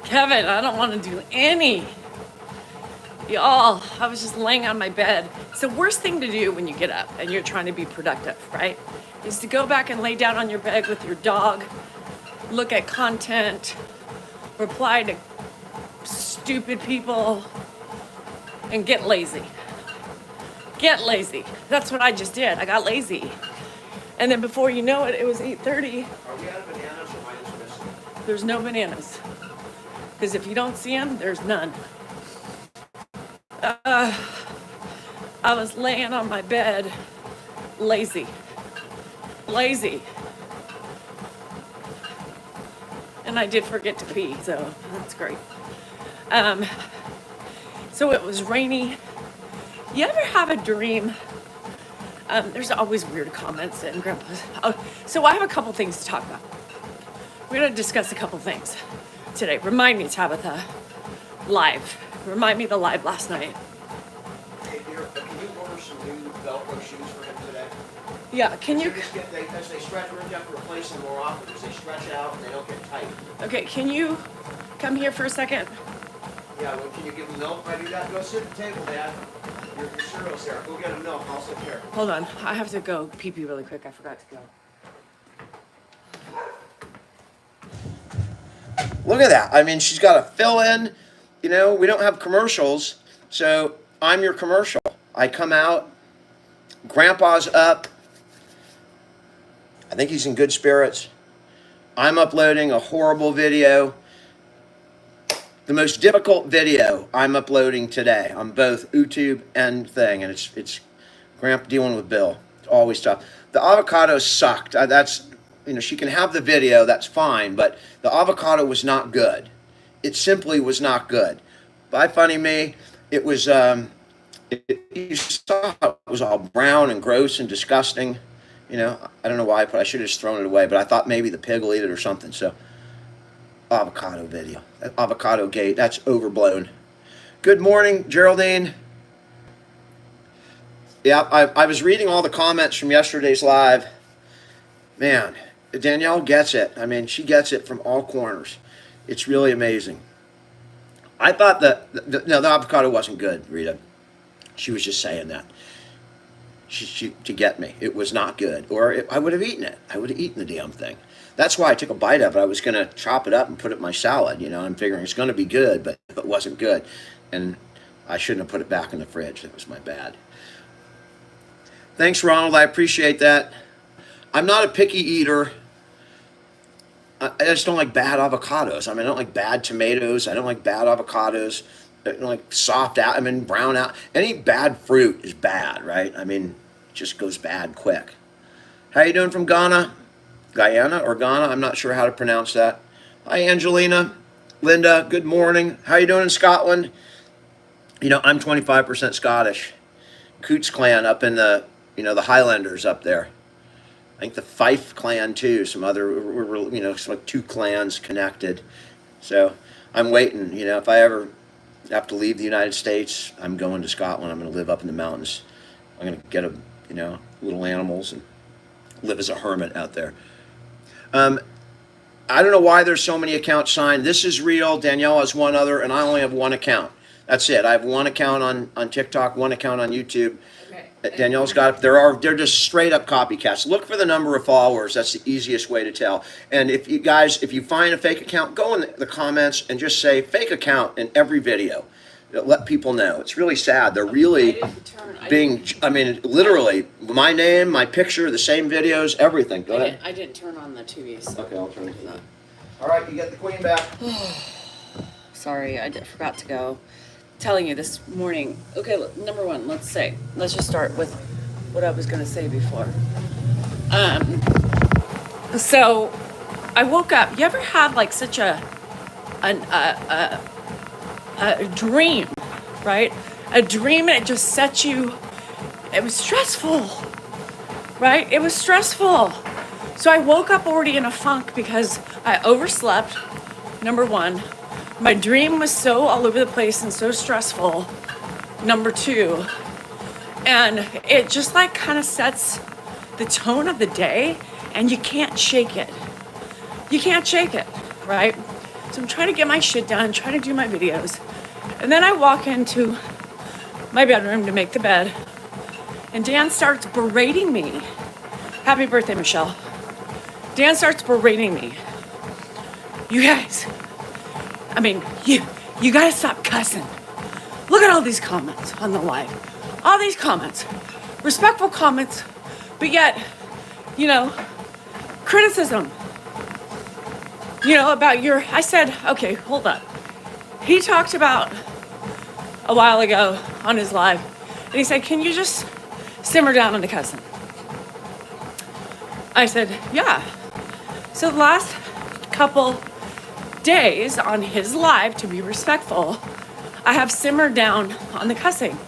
Kevin, I don't want to do any. Y'all, I was just laying on my bed. It's the worst thing to do when you get up and you're trying to be productive, right? Is to go back and lay down on your bed with your dog, look at content, reply to stupid people, and get lazy. Get lazy. That's what I just did. I got lazy. And then before you know it, it was 8:30. Are we out of bananas or minus missing? There's no bananas. Because if you don't see them, there's none. I was laying on my bed, lazy. And I did forget to pee, so that's great. So it was rainy. You ever have a dream? There's always weird comments and grandpa's. Oh, so I have a couple things to talk about. We're gonna discuss a couple things today. Remind me, Tabitha, live. Remind me the live last night. Hey, dear, can you order some new Velcro shoes for him today? Yeah, can you? As they stretch, we're going to have to replace them more often because they stretch out and they don't get tight. Okay, can you come here for a second? Yeah, well, can you give them milk? I do that. Go sit at the table, Dad. Your cereal's there. Go get them milk. I'll sit here. Hold on, I have to go pee-pee really quick. I forgot to go. Look at that. I mean, she's got to fill in. You know, we don't have commercials, so I'm your commercial. I come out, Grandpa's up. I think he's in good spirits. I'm uploading a horrible video. The most difficult video I'm uploading today on both YouTube and thing, and it's Grandpa dealing with Bill. It's always tough. The avocado sucked. That's, you know, she can have the video, that's fine, but the avocado was not good. It simply was not good. By funny me, it was, you saw it was all brown and gross and disgusting. You know, I don't know why, but I should have just thrown it away, but I thought maybe the pig will eat it or something. So, avocado video. That avocado gate, that's overblown. Good morning, Geraldine. Yeah, I was reading all the comments from yesterday's live. Man, Danielle gets it. I mean, she gets it from all corners. It's really amazing. I thought the avocado wasn't good, Rita. She was just saying that. She to get me. It was not good. Or I would have eaten it. I would have eaten the damn thing. That's why I took a bite of it. I was going to chop it up and put it in my salad. You know, I'm figuring it's going to be good, but it wasn't good. And I shouldn't have put it back in the fridge. That was my bad. Thanks, Ronald. I appreciate that. I'm not a picky eater. I just don't like bad avocados. I mean, I don't like bad tomatoes. I don't like bad avocados. I don't like soft out. I mean, brown out. Any bad fruit is bad, right? I mean, it just goes bad quick. How you doing from Ghana? Guyana or Ghana? I'm not sure how to pronounce that. Hi, Angelina. Linda, good morning. How you doing in Scotland? You know, I'm 25% Scottish. Coots clan up in the, you know, the Highlanders up there. I think the Fife clan too, some other, you know, some two clans connected. So I'm waiting, you know, if I ever have to leave the United States, I'm going to Scotland. I'm going to live up in the mountains. I'm going to get a, you know, little animals and live as a hermit out there. I don't know why there's so many accounts signed. This is real. Danielle has one other, and I only have one account. That's it. I have one account on TikTok, one account on YouTube. Okay. Danielle's got, they're just straight up copycats. Look for the number of followers. That's the easiest way to tell. And if you guys, if you find a fake account, go in the comments and just say fake account in every video. Let people know. It's really sad. They're really being, I mean, literally, my name, my picture, the same videos, everything. Go ahead. I didn't turn on the TV. So okay, I'll turn it on. All right, you get the queen back. Sorry, I forgot to go. Telling you this morning. Okay, look, number one, let's just start with what I was going to say before. So I woke up. You ever have like such a dream, right? A dream, and it just sets you. It was stressful, right? It was stressful. So I woke up already in a funk because I overslept. Number one. My dream was so all over the place and so stressful, number two. And it just like kind of sets the tone of the day and you can't shake it. You can't shake it, right? So I'm trying to get my shit done, trying to do my videos. And then I walk into my bedroom to make the bed, and Dan starts berating me. Happy birthday, Michelle. Dan starts berating me. You guys, I mean, you gotta stop cussing. Look at all these comments on the live. All these comments. Respectful comments, but yet, criticism. About I said, okay, hold up. He talked about a while ago on his live, and he said, can you just simmer down on the cussing? I said, yeah. So the last couple days on his live, to be respectful, I have simmered down on the cussing,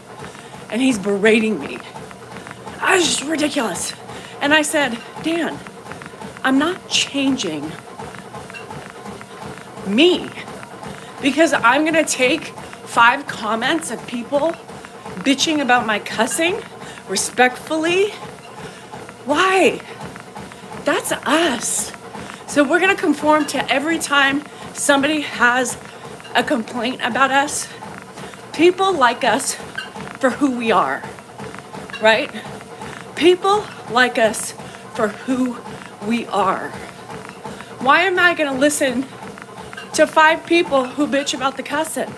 and he's berating me. I was just ridiculous. And I said, Dan, I'm not changing me because I'm gonna take 5 comments of people bitching about my cussing respectfully. Why? That's us. So we're gonna conform to every time somebody has a complaint about us. People like us for who we are, right? People like us for who we are. Why am I gonna listen to 5 people who bitch about the cussing?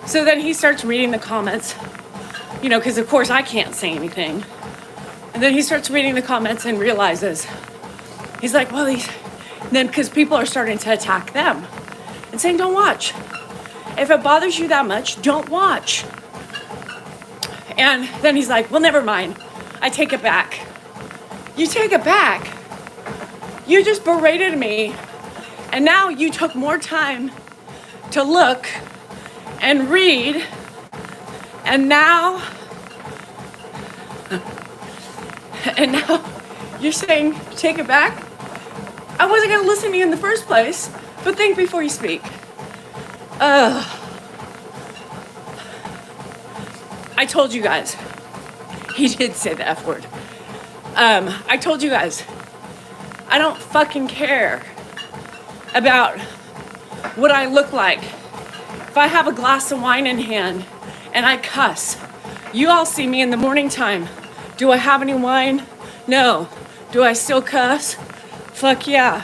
So then he starts reading the comments, because of course I can't say anything. And then he starts reading the comments and realizes, he's like, well, then because people are starting to attack them and saying, don't watch. If it bothers you that much, don't watch. And then he's like, well, never mind. I take it back. You take it back? You just berated me. And now you took more time to look and read. And now you're saying, take it back? I wasn't going to listen to you in the first place, but think before you speak. I told you guys. He did say the F word. I told you guys, I don't fucking care about what I look like. If I have a glass of wine in hand and I cuss, you all see me in the morning time. Do I have any wine? No. Do I still cuss? Fuck yeah.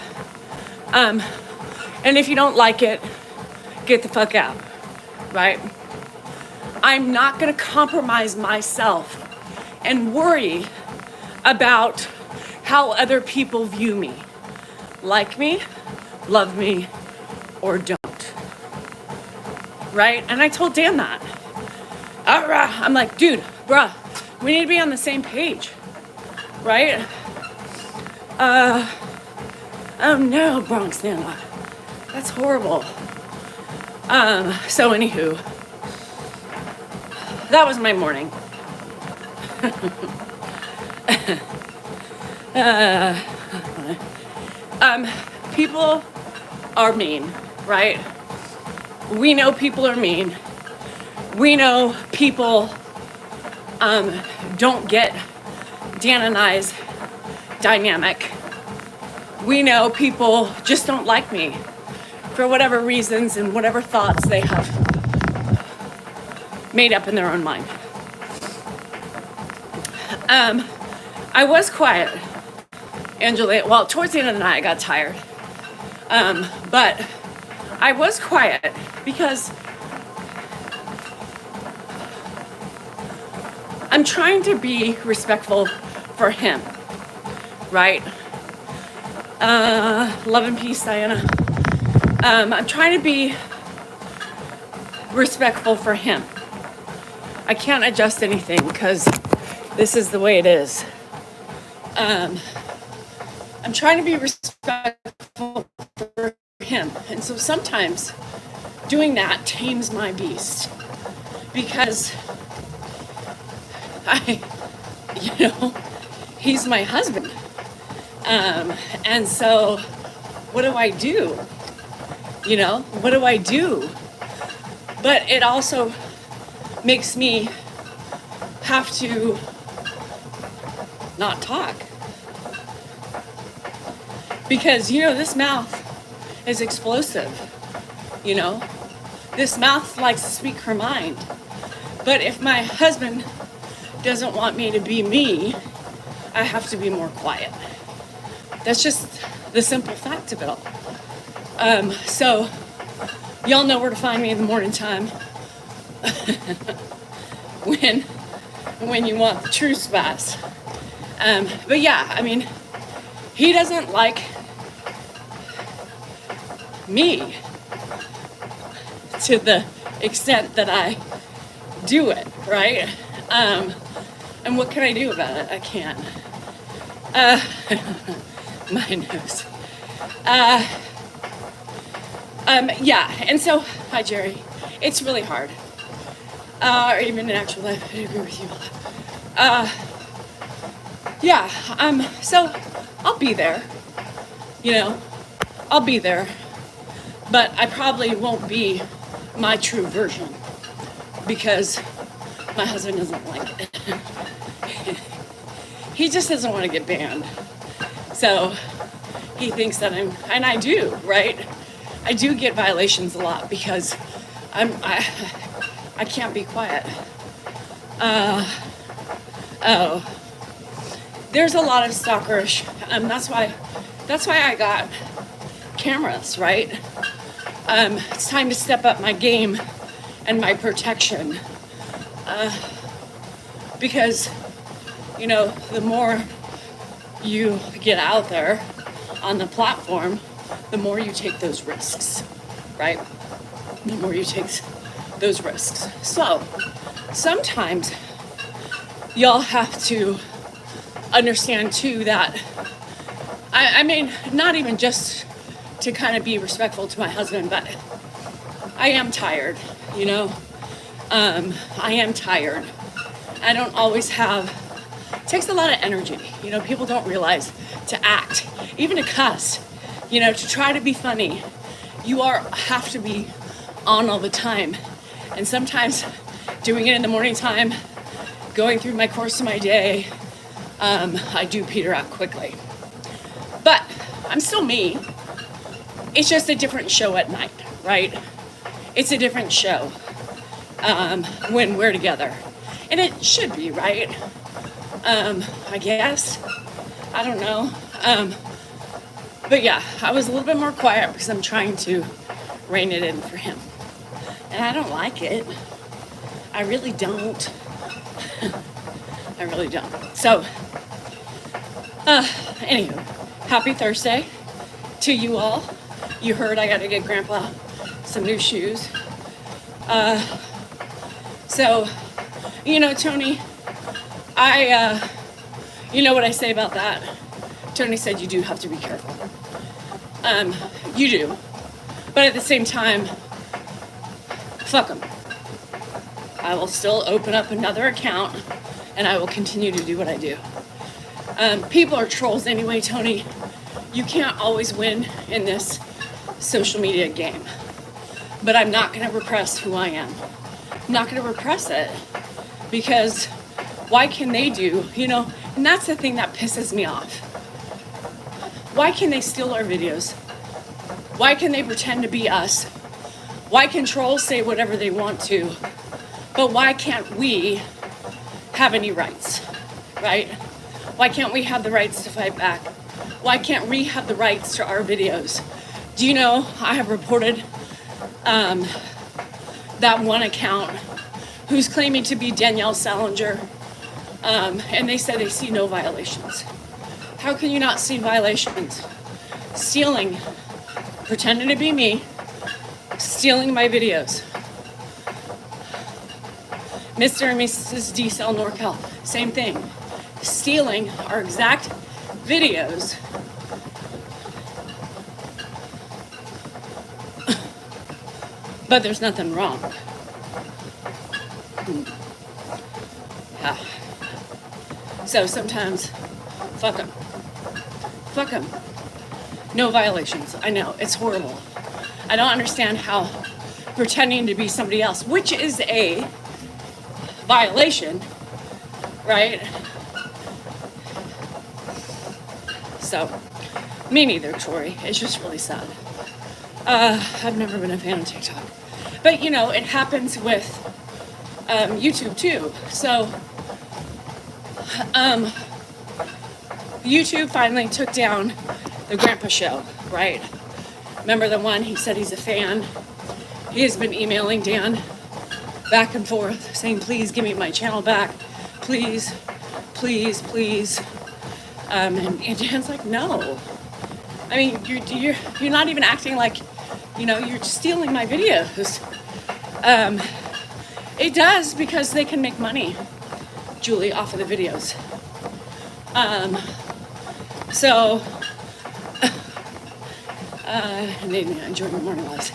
And if you don't like it, get the fuck out, right? I'm not gonna compromise myself and worry about how other people view me. Like me, love me, or don't. Right? And I told Dan that. I'm like, dude, bruh, we need to be on the same page. Right? Oh no, Bronx Nana. That's horrible. So anywho, that was my morning. People are mean, right? We know people are mean. We know people don't get Dan and I's dynamic. We know people just don't like me for whatever reasons and whatever thoughts they have made up in their own mind. I was quiet, Angela. Well, towards the end of the night, I got tired. But I was quiet because I'm trying to be respectful for him, right? Love and peace, Diana. I'm trying to be respectful for him. I can't adjust anything because this is the way it is. I'm trying to be respectful for him. And so sometimes doing that tames my beast because he's my husband. And so what do I do? What do I do? But it also makes me have to not talk. Because, this mouth is explosive, This mouth likes to speak her mind. But if my husband doesn't want me to be me, I have to be more quiet. That's just the simple fact of it all. So, y'all know where to find me in the morning time when you want the true spice. But yeah, I mean, he doesn't like me to the extent that I do it, right? And what can I do about it? I can't. My nose. Yeah, and so, hi Jerry. It's really hard. Or even in actual life, I agree with you. Yeah, so I'll be there, I'll be there, but I probably won't be my true version because my husband doesn't like it. He just doesn't want to get banned. So he thinks that and I do, right? I do get violations a lot because I can't be quiet. There's a lot of stalkerish. That's why I got cameras, right? It's time to step up my game and my protection. Because, the more you get out there on the platform, the more you take those risks, right? The more you take those risks. So, sometimes y'all have to understand too that, I mean, not even just to kind of be respectful to my husband, but I am tired, I am tired. I don't always have, it takes a lot of energy. People don't realize to act, even to cuss, to try to be funny. You have to be on all the time. And sometimes doing it in the morning time, going through my course of my day, I do peter out quickly. But I'm still me. It's just a different show at night, right? It's a different show when we're together. And it should be, right? I guess. I don't know. But yeah, I was a little bit more quiet because I'm trying to rein it in for him. And I don't like it. I really don't. I really don't. So, anywho, happy Thursday to you all. You heard I got to get Grandpa some new shoes. So, Tony, you know what I say about that? Tony said you do have to be careful. You do. But at the same time, fuck them. I will still open up another account and I will continue to do what I do. People are trolls anyway, Tony. You can't always win in this social media game. But I'm not going to repress who I am. I'm not going to repress it because why can they do, and that's the thing that pisses me off. Why can they steal our videos? Why can they pretend to be us? Why can trolls say whatever they want to? But why can't we have any rights, right? Why can't we have the rights to fight back? Why can't we have the rights to our videos? Do you know I have reported that one account who's claiming to be Danielle Salinger, and they said they see no violations. How can you not see violations? Stealing, pretending to be me, stealing my videos. Mr. and Mrs. D-Cell NorCal, same thing. Stealing our exact videos. But there's nothing wrong. Yeah. So sometimes, fuck them. Fuck them. No violations. I know, it's horrible. I don't understand how pretending to be somebody else, which is a violation, right? So, me neither, Tori. It's just really sad. I've never been a fan of TikTok. But, you know, it happens with YouTube too. So, YouTube finally took down the Grandpa Show, right? Remember the one he said he's a fan? He has been emailing Dan back and forth saying, please give me my channel back. Please, please, please. And Dan's like, no. I mean, you're not even acting like, you know, you're stealing my videos. It does because they can make money, Julie, off of the videos. And they enjoy my morning lives.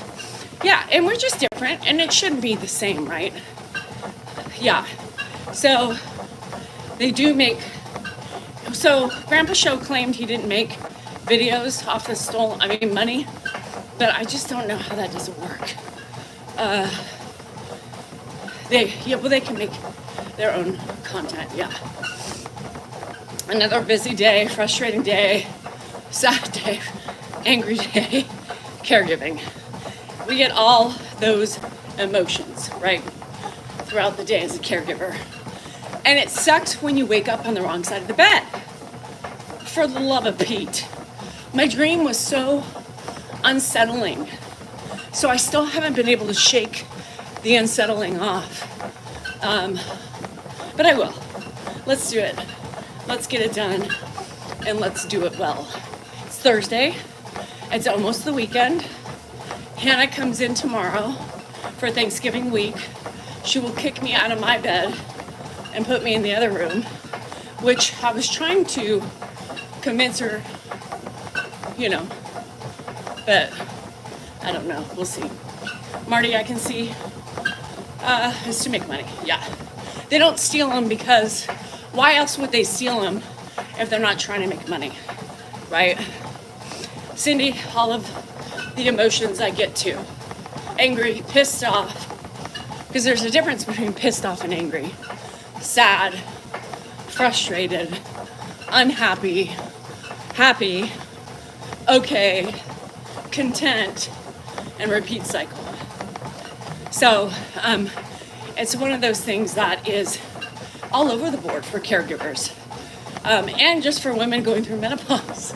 Yeah, and we're just different, and it shouldn't be the same, right? Yeah. So they do make. So Grandpa Show claimed he didn't make videos off the money, but I just don't know how that doesn't work. They can make their own content. Yeah. Another busy day, frustrating day, sad day, angry day, caregiving. We get all those emotions, right, throughout the day as a caregiver. And it sucks when you wake up on the wrong side of the bed. For the love of Pete. My dream was so unsettling. So I still haven't been able to shake the unsettling off. But I will. Let's do it. Let's get it done. And let's do it well. It's Thursday. It's almost the weekend. Hannah comes in tomorrow for Thanksgiving week. She will kick me out of my bed and put me in the other room, which I was trying to convince her, you know, but I don't know. We'll see. Marty, I can see, is to make money. Yeah. They don't steal them because why else would they steal them if they're not trying to make money, right? Cindy, all of the emotions I get to. Angry, pissed off, because there's a difference between pissed off and angry. Sad, frustrated, unhappy, happy, okay, content, and repeat cycle. So it's one of those things that is all over the board for caregivers, and just for women going through menopause.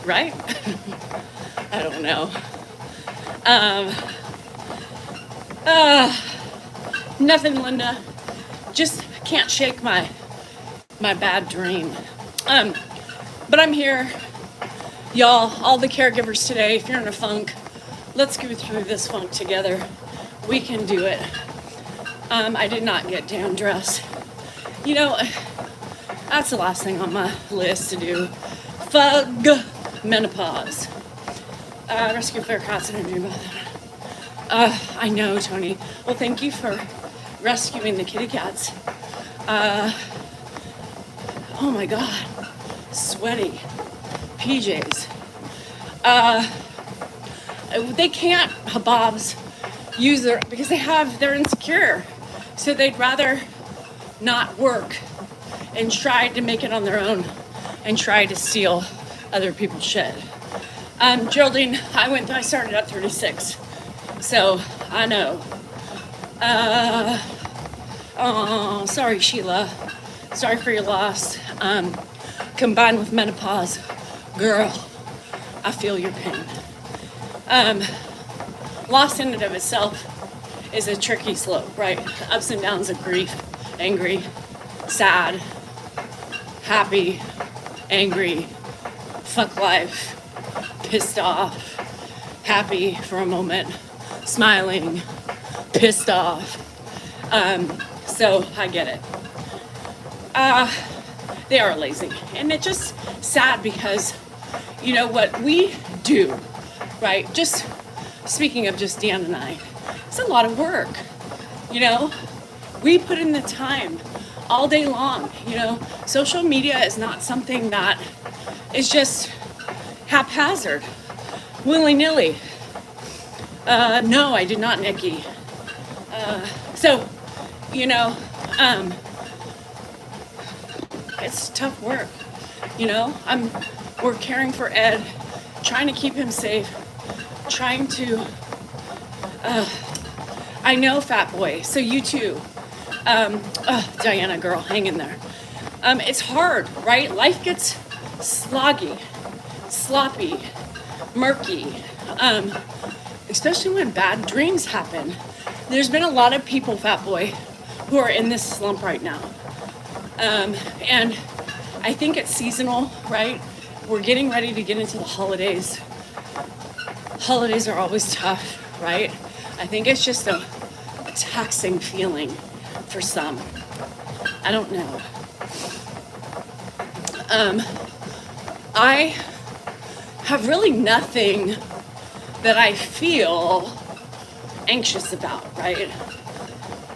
Right? I don't know. Nothing, Linda. Just can't shake my bad dream. But I'm here. Y'all, all the caregivers today, if you're in a funk, let's go through this funk together. We can do it. I did not get damn dressed. You know, that's the last thing on my list to do. Fug menopause. Rescue fair cats, I didn't dream about that. I know, Tony. Well, thank you for rescuing the kitty cats. Oh my God. Sweaty. PJs. They can't, Hababs, use because they're insecure. So they'd rather not work and try to make it on their own and try to steal other people's shit. Geraldine, I started at 36. So I know. Oh, sorry, Sheila. Sorry for your loss. Combined with menopause, girl, I feel your pain. Loss in and of itself is a tricky slope, right? Ups and downs of grief, angry, sad, happy, angry, fuck life, pissed off, happy for a moment, smiling, pissed off. So I get it. They are lazy. And it's just sad because, you know, what we do, right? Just speaking of just Dan and I, it's a lot of work. You know, we put in the time all day long. You know, social media is not something that is just haphazard, willy-nilly. No, I did not, Nikki. So, you know, it's tough work. You know, we're caring for Ed, trying to keep him safe, trying to, I know, fat boy, so you too. Diana, girl, hang in there. It's hard, right? Life gets sloggy, sloppy, murky, especially when bad dreams happen. There's been a lot of people, fat boy, who are in this slump right now. And I think it's seasonal, right? We're getting ready to get into the holidays. Holidays are always tough, right? I think it's just a taxing feeling for some. I don't know. I have really nothing that I feel anxious about, right?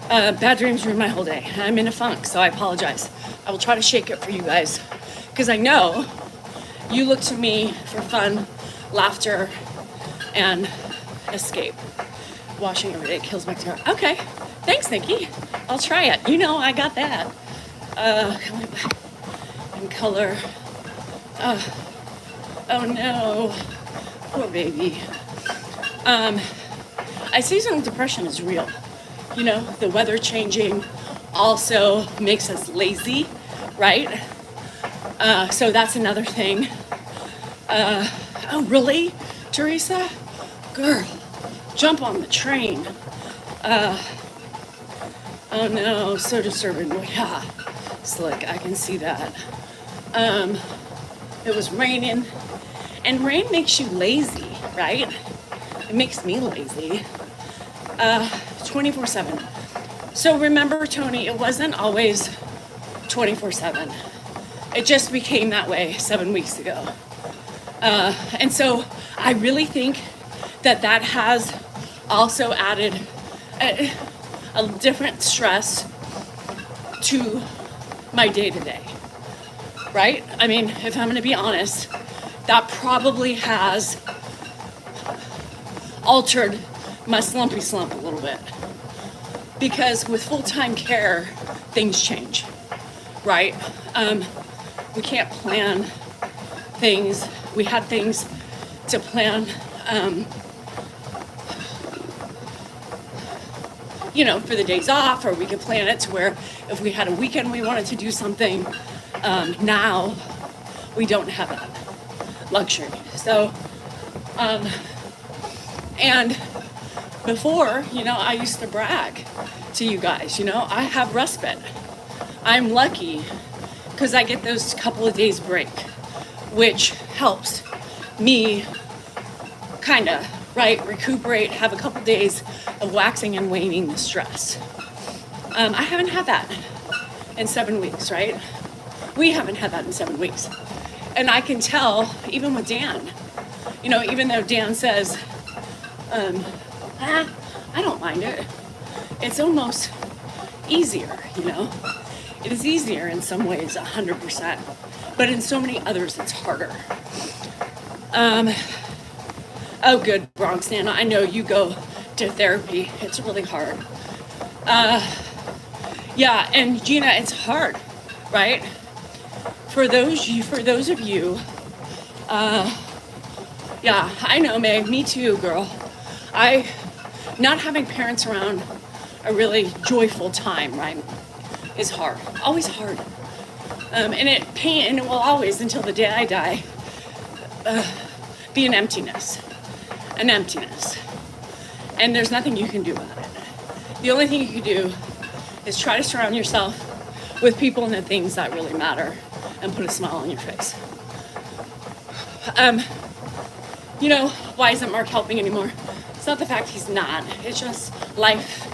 Bad dreams ruin my whole day. I'm in a funk, so I apologize. I will try to shake it for you guys, because I know you look to me for fun, laughter, and escape. Washing every day kills my terror. Okay, thanks, Nikki. I'll try it. You know, I got that. Coming back in color. Oh no, poor baby. Seasonal depression is real. You know, the weather changing also makes us lazy, right? So that's another thing. Oh, really, Teresa? Girl, jump on the train. Oh no, so disturbing. Well, yeah, slick, I can see that. It was raining, and rain makes you lazy, right? It makes me lazy. 24/7. So remember, Tony, it wasn't always 24/7. It just became that way 7 weeks ago. And so I really think that has also added a different stress to my day-to-day, right? I mean, if I'm gonna be honest, that probably has altered my slumpy slump a little bit. Because with full-time care, things change, right? We can't plan things. We had things to plan, you know, for the days off, or we could plan it to where if we had a weekend we wanted to do something, now we don't have that luxury. So, and before, you know, I used to brag to you guys, you know, I have respite. I'm lucky because I get those couple of days break, which helps me kind of, right, recuperate, have a couple days of waxing and waning the stress. I haven't had that in 7 weeks, right? We haven't had that in 7 weeks. And I can tell, even with Dan, you know, even though Dan says, I don't mind it. It's almost easier, you know? It is easier in some ways, 100%. But in so many others, it's harder. Oh, good, Bronx Nana. I know you go to therapy. It's really hard. Yeah, and Gina, it's hard, right? For those of you, yeah, I know, May. Me too, girl. Not having parents around a really joyful time, right, is hard. Always hard. And it will always, until the day I die, be an emptiness. An emptiness. And there's nothing you can do about it. The only thing you can do is try to surround yourself with people and the things that really matter and put a smile on your face. You know, why isn't Mark helping anymore? It's not the fact he's not. It's just life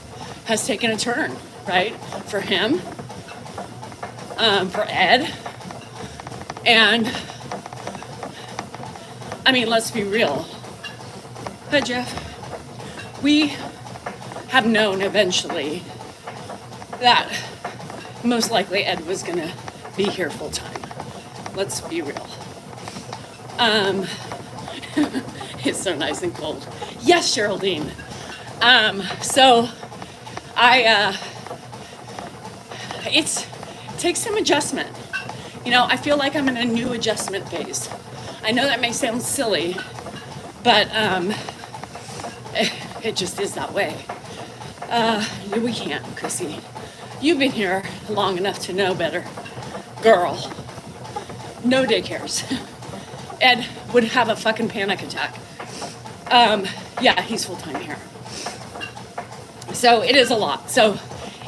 has taken a turn, right? For him, for Ed, and I mean, let's be real. Hi, Jeff. We have known eventually that most likely Ed was gonna be here full time. Let's be real. It's so nice and cold. Yes, Geraldine. So it takes some adjustment. I feel like I'm in a new adjustment phase. I know that may sound silly, but it just is that way. We can't, Chrissy. You've been here long enough to know better. Girl, no daycares. Ed would have a fucking panic attack. Yeah, he's full-time here. So it is a lot. So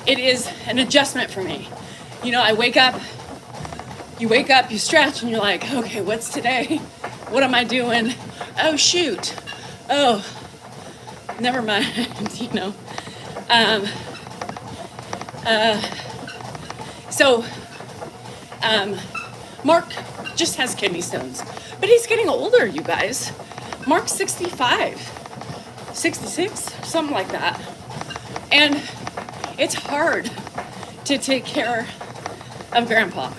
it is an adjustment for me. I wake up, you stretch, and you're like, okay, what's today? What am I doing? Oh, shoot. Oh, never mind, So, Mark just has kidney stones, but he's getting older, you guys. Mark's 65, 66, something like that. And it's hard to take care of Grandpa.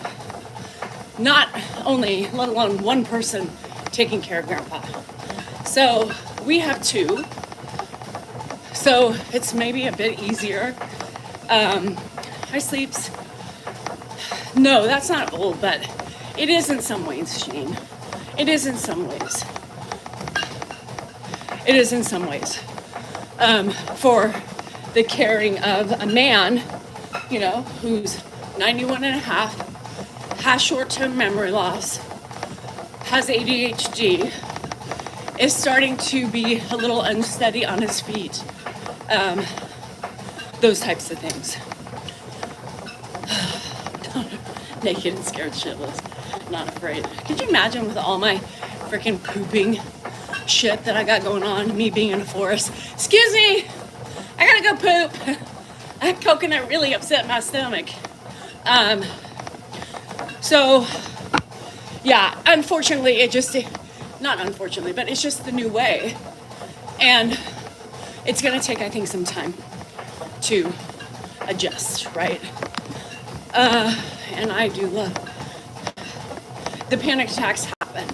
Not only, let alone one person taking care of Grandpa. So we have two. So it's maybe a bit easier. Hi, Sleeps. No, that's not old, but it is in some ways, Shane. It is in some ways. It is in some ways. For the caring of a man, who's 91 and a half, has short-term memory loss, has ADHD, is starting to be a little unsteady on his feet. Those types of things. Naked and scared shitless. Not afraid. Could you imagine with all my freaking pooping shit that I got going on, me being in a forest? Excuse me, I gotta go poop. That coconut really upset my stomach. So, yeah, unfortunately, not unfortunately, but it's just the new way. And it's gonna take, I think, some time to adjust, right? And I do love the panic attacks happen.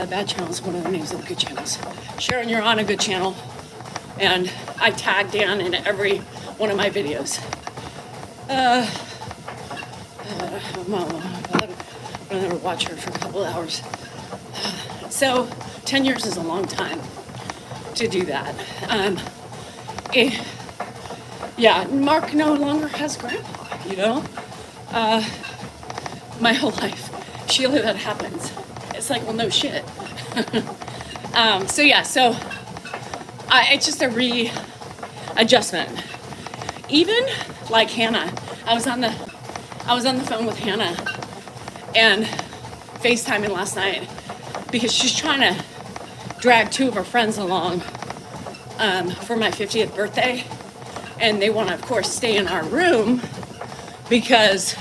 Bad channel is one of the names of the good channels. Sharon, you're on a good channel. And I tag Dan in every one of my videos. I'm gonna watch her for a couple of hours. So 10 years is a long time to do that. Yeah, Mark no longer has Grandpa, my whole life. Sheila, that happens. It's like, well, no shit. It's just a readjustment. Even like Hannah, I was on the phone with Hannah and FaceTiming last night because she's trying to drag two of her friends along for my 50th birthday. And they want to, of course, stay in our room because,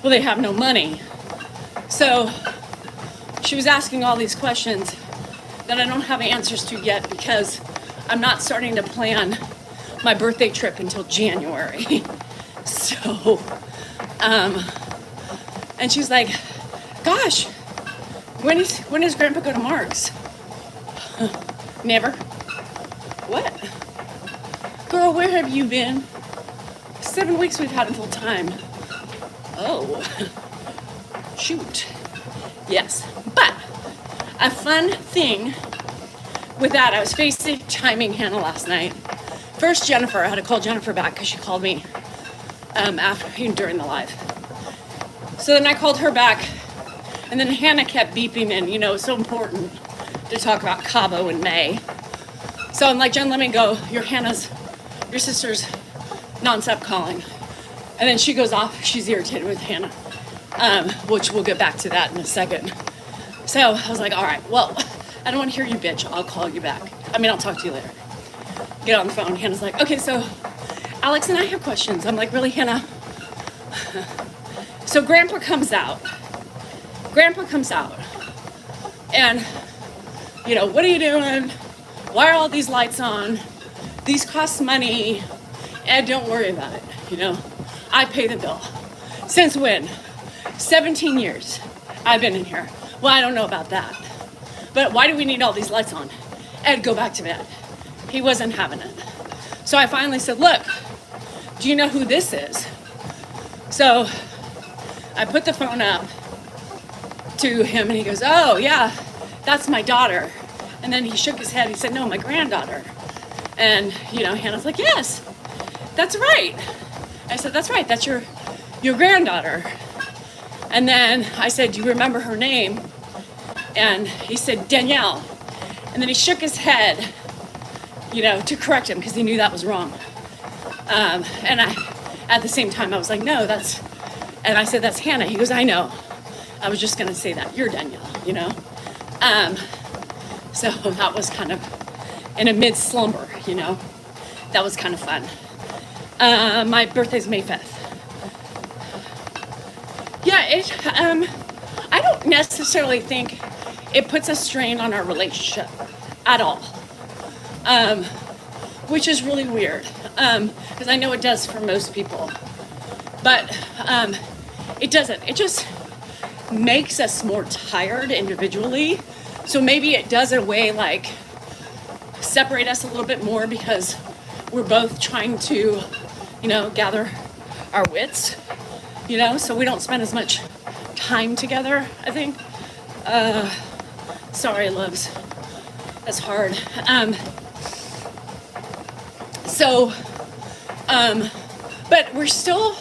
well, they have no money. So she was asking all these questions that I don't have answers to yet because I'm not starting to plan my birthday trip until January. So, and she's like, gosh, when does Grandpa go to Mark's? Never. What? Girl, where have you been? 7 weeks we've had him full time. Oh, shoot. Yes, but a fun thing with that, I was FaceTiming Hannah last night. First, Jennifer, I had to call Jennifer back because she called me during the live. So then I called her back, and then Hannah kept beeping in, it's so important to talk about Cabo in May. So I'm like, Jen, let me go. Your sister's nonstop calling. And then she goes off, she's irritated with Hannah, which we'll get back to that in a second. So I was like, all right, well, I don't want to hear you bitch, I'll call you back. I'll talk to you later. Get on the phone, Hannah's like, okay, so Alex and I have questions. I'm like, really, Hannah? So Grandpa comes out, and, what are you doing? Why are all these lights on? These cost money, and don't worry about it, I pay the bill. Since when? 17 years I've been in here. Well, I don't know about that. But why do we need all these lights on? Ed, go back to bed. He wasn't having it. So I finally said, look, do you know who this is? So I put the phone up to him, and he goes, "Oh yeah, that's my daughter." And then he shook his head. He said, "No, my granddaughter." And Hannah's like, "Yes, that's right." I said, "That's right. That's your granddaughter." And then I said, "Do you remember her name?" And he said, "Danielle." And then he shook his head, to correct him because he knew that was wrong. And at the same time, I was like, "No, that's," and I said, "That's Hannah." He goes, "I know. I was just going to say that. You're Danielle, So that was kind of in a mid-slumber, That was kind of fun. My birthday's May 5th. Yeah, I don't necessarily think it puts a strain on our relationship at all, which is really weird, because I know it does for most people, but it doesn't. It just makes us more tired individually. So maybe it does in a way like separate us a little bit more because we're both trying to, gather our wits, so we don't spend as much time together, I think. Sorry, loves. That's hard. But we're still,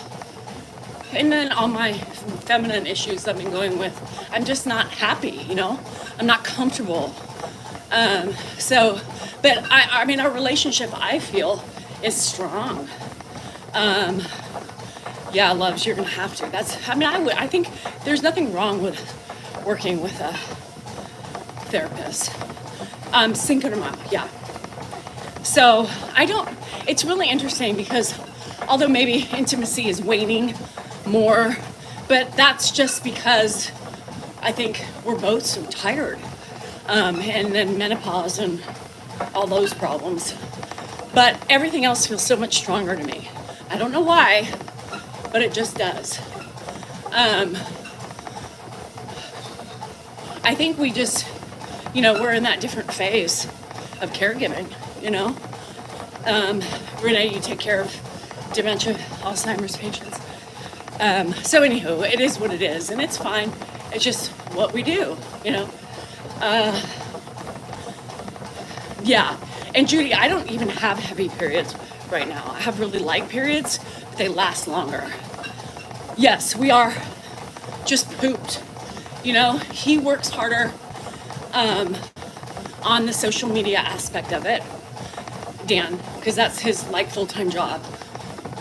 and then all my feminine issues I've been going with, I'm just not happy, I'm not comfortable. But I mean, our relationship, I feel, is strong. Yeah, loves, you're gonna have to. I think there's nothing wrong with working with a therapist. Cinco de Mayo, yeah. So it's really interesting because although maybe intimacy is waning more, but that's just because I think we're both so tired. And then menopause and all those problems. But everything else feels so much stronger to me. I don't know why, but it just does. I think we just, we're in that different phase of caregiving, Renee, you take care of dementia, Alzheimer's patients. So anywho, it is what it is, and it's fine. It's just what we do, Yeah, and Judy, I don't even have heavy periods right now. I have really light periods, but they last longer. Yes, we are just pooped. He works harder on the social media aspect of it, Dan, because that's his full-time job.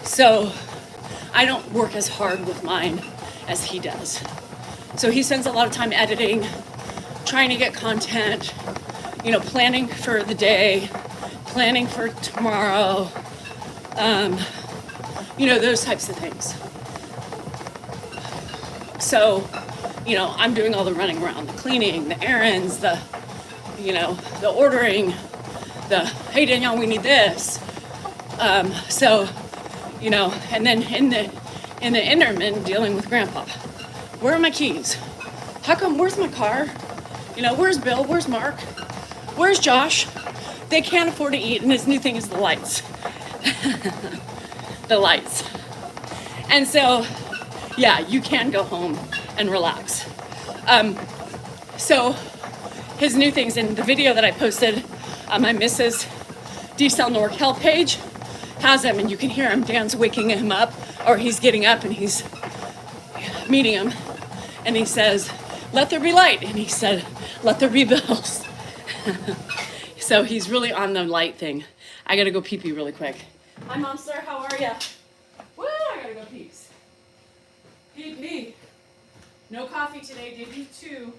So I don't work as hard with mine as he does. So he spends a lot of time editing, trying to get content, planning for the day, planning for tomorrow, those types of things. So, I'm doing all the running around, the cleaning, the errands, the ordering, hey Danielle, we need this. And then in the interim, dealing with Grandpa. Where are my keys? How come, where's my car? Where's Bill? Where's Mark? Where's Josh? They can't afford to eat, and his new thing is the lights. The lights. And so, yeah, you can go home and relax. So his new things in the video that I posted on my Mrs. D-Cell NorCal page has him, and you can hear him. Dan's waking him up, or he's getting up and he's meeting him, and he says, "Let there be light," and he said, "Let there be bills." So he's really on the light thing. I gotta go pee-pee really quick. Hi, Monster, how are ya? Woo, I gotta go peeps. Pee-pee. No coffee today, did you too?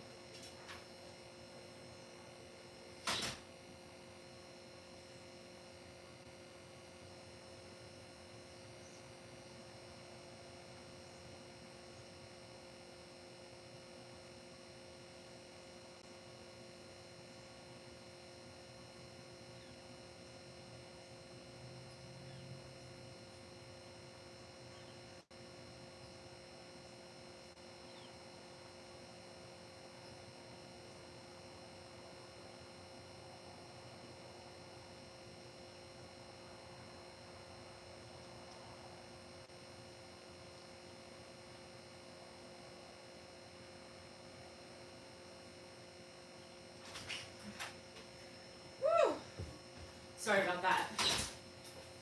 Sorry about that.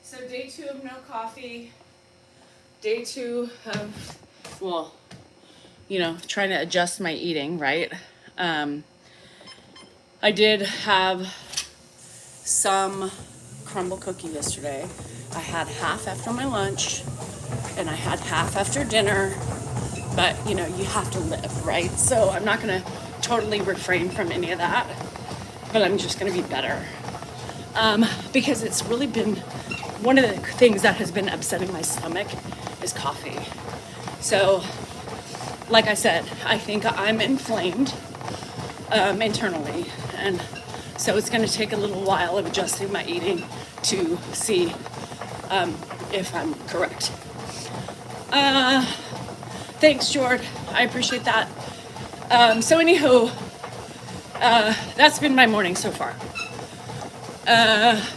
So day 2 of no coffee. Day 2 of, well, you know, trying to adjust my eating, right? I did have some crumble cookie yesterday. I had half after my lunch and I had half after dinner, but you know, you have to live, right? So I'm not gonna totally refrain from any of that, but I'm just gonna be better. Because it's really been one of the things that has been upsetting my stomach is coffee. So, like I said, I think I'm inflamed internally, and so it's going to take a little while of adjusting my eating to see if I'm correct. Thanks, Jord. I appreciate that. So anywho, that's been my morning so far.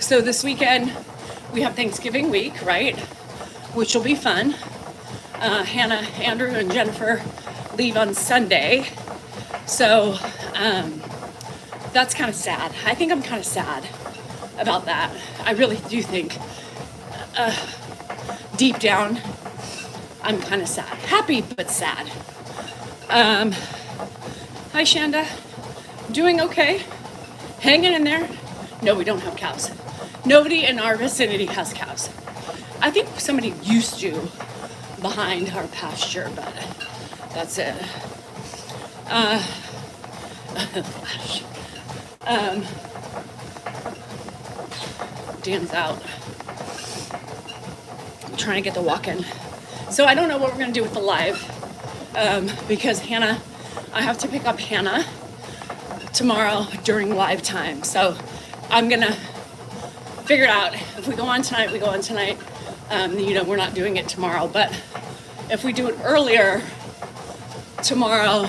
So this weekend we have Thanksgiving week, right? Which will be fun. Hannah, Andrew, and Jennifer leave on Sunday. So that's kind of sad. I think I'm kind of sad about that. I really do think deep down I'm kind of sad. Happy, but sad. Hi, Shanda. Doing okay? Hanging in there? No, we don't have cows. Nobody in our vicinity has cows. I think somebody used to behind our pasture, but that's it. Flash. Dan's out. I'm trying to get the walk in. So I don't know what we're gonna do with the live because Hannah, I have to pick up Hannah tomorrow during live time. So I'm gonna figure it out. If we go on tonight, we go on tonight. You know, we're not doing it tomorrow, but if we do it earlier tomorrow,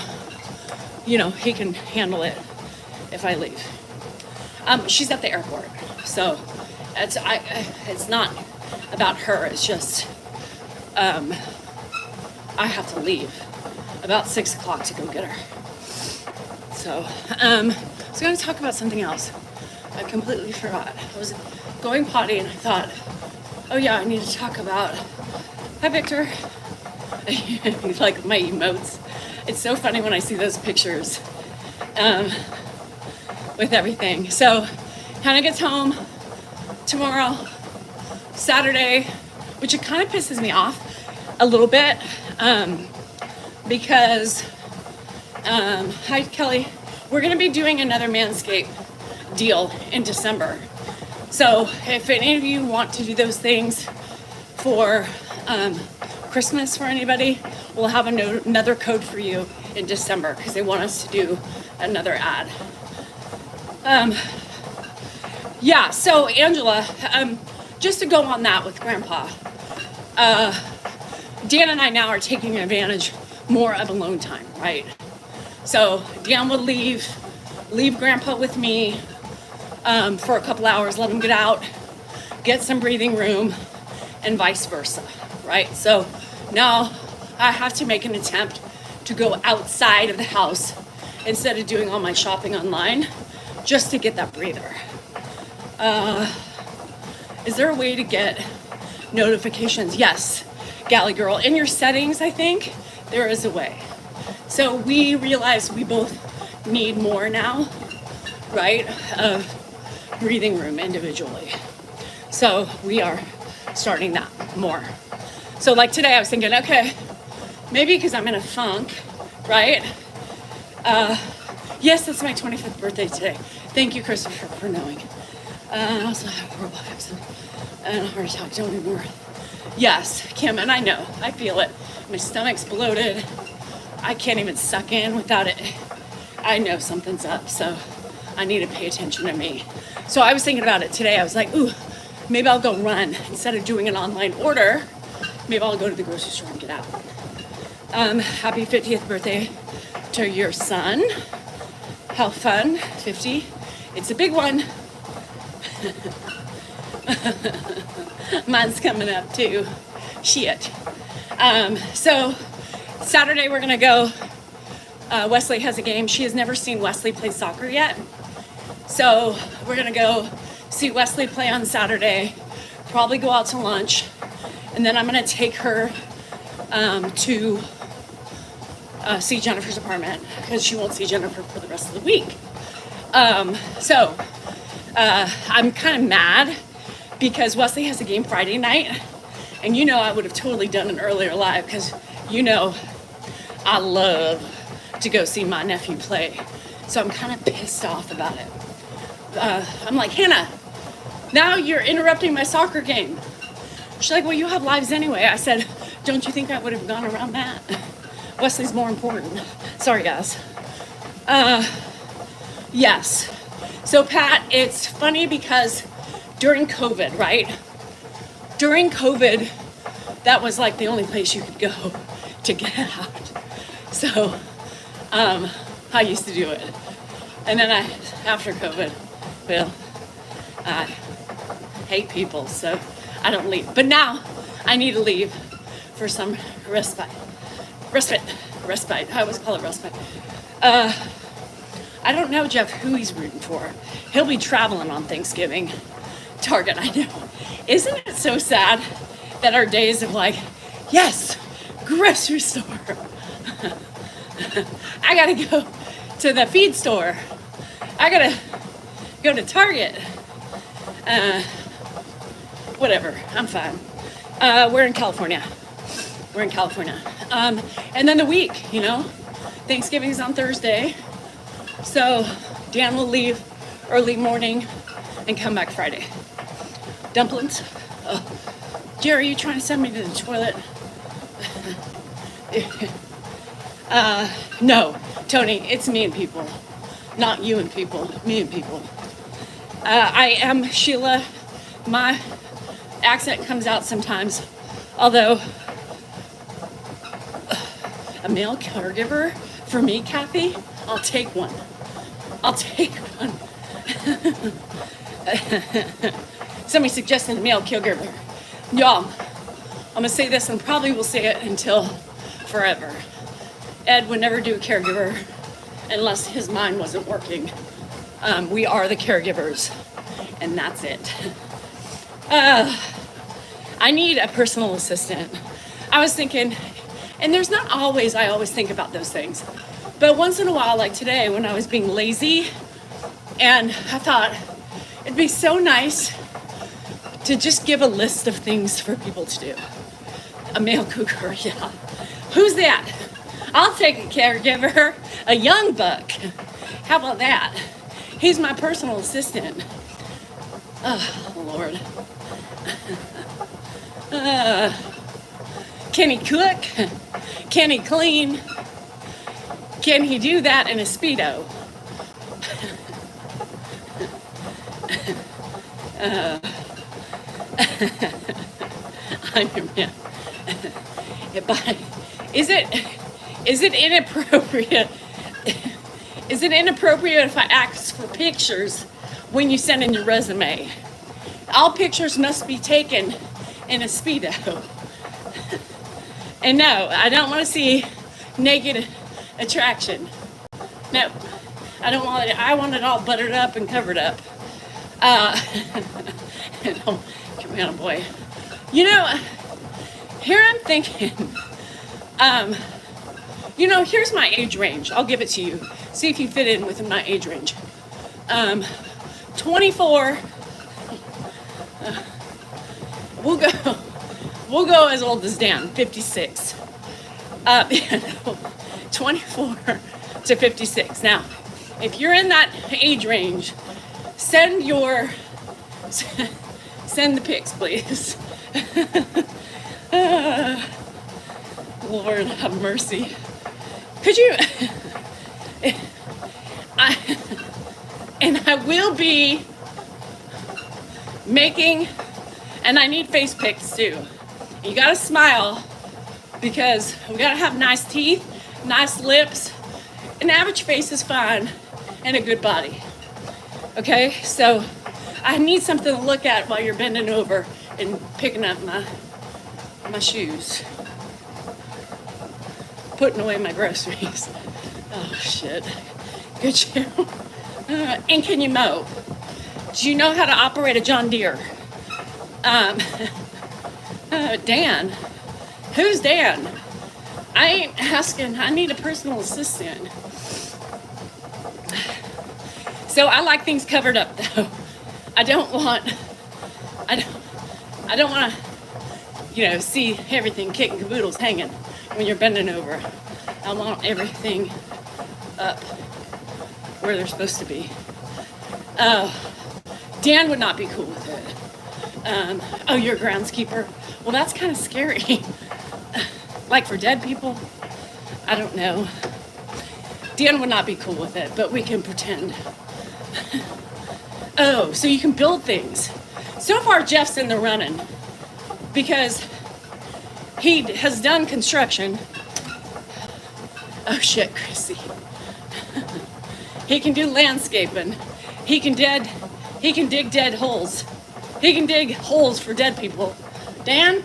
you know, he can handle it if I leave. She's at the airport, so it's not about her. It's just I have to leave about 6 o'clock to go get her. So I was going to talk about something else. I completely forgot. I was going potty and I thought, oh yeah, I need to talk about. Hi, Victor. Like my emotes. It's so funny when I see those pictures with everything. So Hannah gets home tomorrow, Saturday, which it kind of pisses me off a little bit because, hi Kelly, we're going to be doing another Manscaped deal in December. So if any of you want to do those things for Christmas for anybody, we'll have another code for you in December because they want us to do another ad. Yeah, so Angela, just to go on that with Grandpa, Dan and I now are taking advantage more of alone time, right? So Dan will leave Grandpa with me for a couple hours, let him get out, get some breathing room, and vice versa, right? So now I have to make an attempt to go outside of the house instead of doing all my shopping online just to get that breather. Is there a way to get notifications? Yes, Galley Girl. In your settings, I think there is a way. So we realize we both need more now, right, of breathing room individually. So we are starting that more. So like today I was thinking, okay, maybe because I'm in a funk, right? Yes, it's my 25th birthday today. Thank you, Christopher, for knowing. I also had a horrible accident and a heart attack, don't anymore. Yes, Kim, and I know, I feel it. My stomach's bloated. I can't even suck in without it. I know something's up, so I need to pay attention to me. So I was thinking about it today. I was like, ooh, maybe I'll go run. Instead of doing an online order, maybe I'll go to the grocery store and get out. Happy 50th birthday to your son. How fun, 50. It's a big one. Mine's coming up too. Shit. So Saturday we're gonna go. Wesley has a game. She has never seen Wesley play soccer yet. So we're gonna go see Wesley play on Saturday, probably go out to lunch, and then I'm gonna take her to see Jennifer's apartment because she won't see Jennifer for the rest of the week. So I'm kind of mad because Wesley has a game Friday night, and you know I would have totally done an earlier live because you know I love to go see my nephew play. So I'm kind of pissed off about it. I'm like, Hannah, now you're interrupting my soccer game. She's like, well, you have lives anyway. I said, don't you think I would have gone around that? Wesley's more important. Sorry, guys. Yes. So, Pat, it's funny because during COVID, right? During COVID, that was like the only place you could go to get out. So, I used to do it. And then after COVID, well, I hate people, so I don't leave. But now I need to leave for some respite. I always call it respite. I don't know, Jeff, who he's rooting for. He'll be traveling on Thanksgiving. Target, I know. Isn't it so sad that our days of like, yes, grocery store. I gotta go to the feed store. I gotta go to Target. Whatever, I'm fine. We're in California. And then the week, you know, Thanksgiving's on Thursday. So Dan will leave early morning and come back Friday. Dumplings. Jerry, you trying to send me to the toilet? No, Tony, it's me and people. Not you and people, me and people. I am Sheila. My accent comes out sometimes, although a male caregiver for me, Kathy, I'll take one. Somebody suggested a male caregiver. Y'all, I'm gonna say this and probably will say it until forever. Ed would never do a caregiver unless his mind wasn't working. We are the caregivers, and that's it. I need a personal assistant. I was thinking, and there's not always, I always think about those things, but once in a while, like today when I was being lazy, and I thought it'd be so nice to just give a list of things for people to do. A male cougar, yeah. Who's that? I'll take a caregiver, a young buck. How about that? He's my personal assistant. Oh, Lord. Can he cook? Can he clean? Can he do that in a Speedo? I'm your man. But is it inappropriate? Is it inappropriate if I ask for pictures when you send in your resume? All pictures must be taken in a Speedo. And no, I don't want to see naked attraction. No, I don't want it. I want it all buttered up and covered up. Come on, boy. You know, here I'm thinking, you know, here's my age range. I'll give it to you. See if you fit in within my age range. 24. We'll go as old as Dan, 56. 24 to 56. Now, if you're in that age range, send the pics, please. Lord have mercy. Could you? I will be making, and I need face pics too. You gotta smile because we gotta have nice teeth, nice lips. An average face is fine, and a good body. Okay, so I need something to look at while you're bending over and picking up my shoes. Putting away my groceries. Oh shit. Good show. And can you mow? Do you know how to operate a John Deere? Dan. Who's Dan? I ain't asking. I need a personal assistant. So I like things covered up, though. I don't want to, see everything kicking caboodles hanging when you're bending over. I want everything up where they're supposed to be. Dan would not be cool with it. Oh, you're a groundskeeper? Well, that's kind of scary. Like for dead people? I don't know. Dan would not be cool with it, but we can pretend. Oh, so you can build things. So far, Jeff's in the running because he has done construction. Oh shit, Chrissy. He can do landscaping. He can dig dead holes. He can dig holes for dead people. Dan?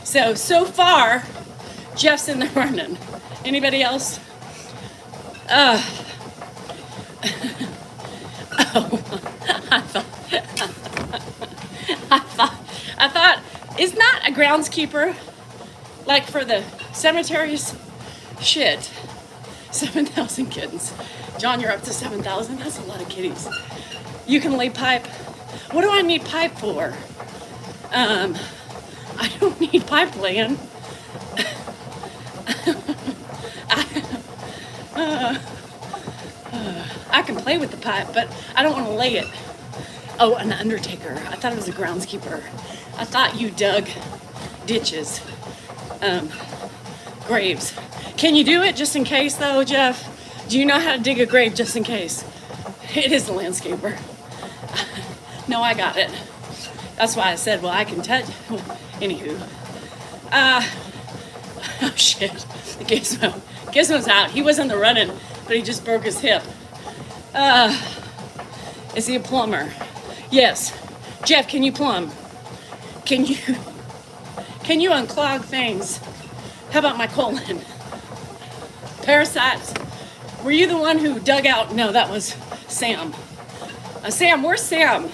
So far, Jeff's in the running. Anybody else? Oh, I thought, is not a groundskeeper like for the cemeteries? Shit, 7,000 kittens. John, you're up to 7,000. That's a lot of kitties. You can lay pipe. What do I need pipe for? I don't need pipe laying. I can play with the pipe, but I don't want to lay it. Oh, an undertaker. I thought it was a groundskeeper. I thought you dug ditches, graves. Can you do it just in case, though, Jeff? Do you know how to dig a grave just in case? It is a landscaper. No, I got it. That's why I said, well, I can touch. Anywho. Oh, shit. Gizmo. Gizmo's out. He was in the running, but he just broke his hip. Is he a plumber? Yes. Jeff, can you plumb? Can you unclog things? How about my colon? Parasites. Were you the one who dug out? No, that was Sam. Sam, where's Sam?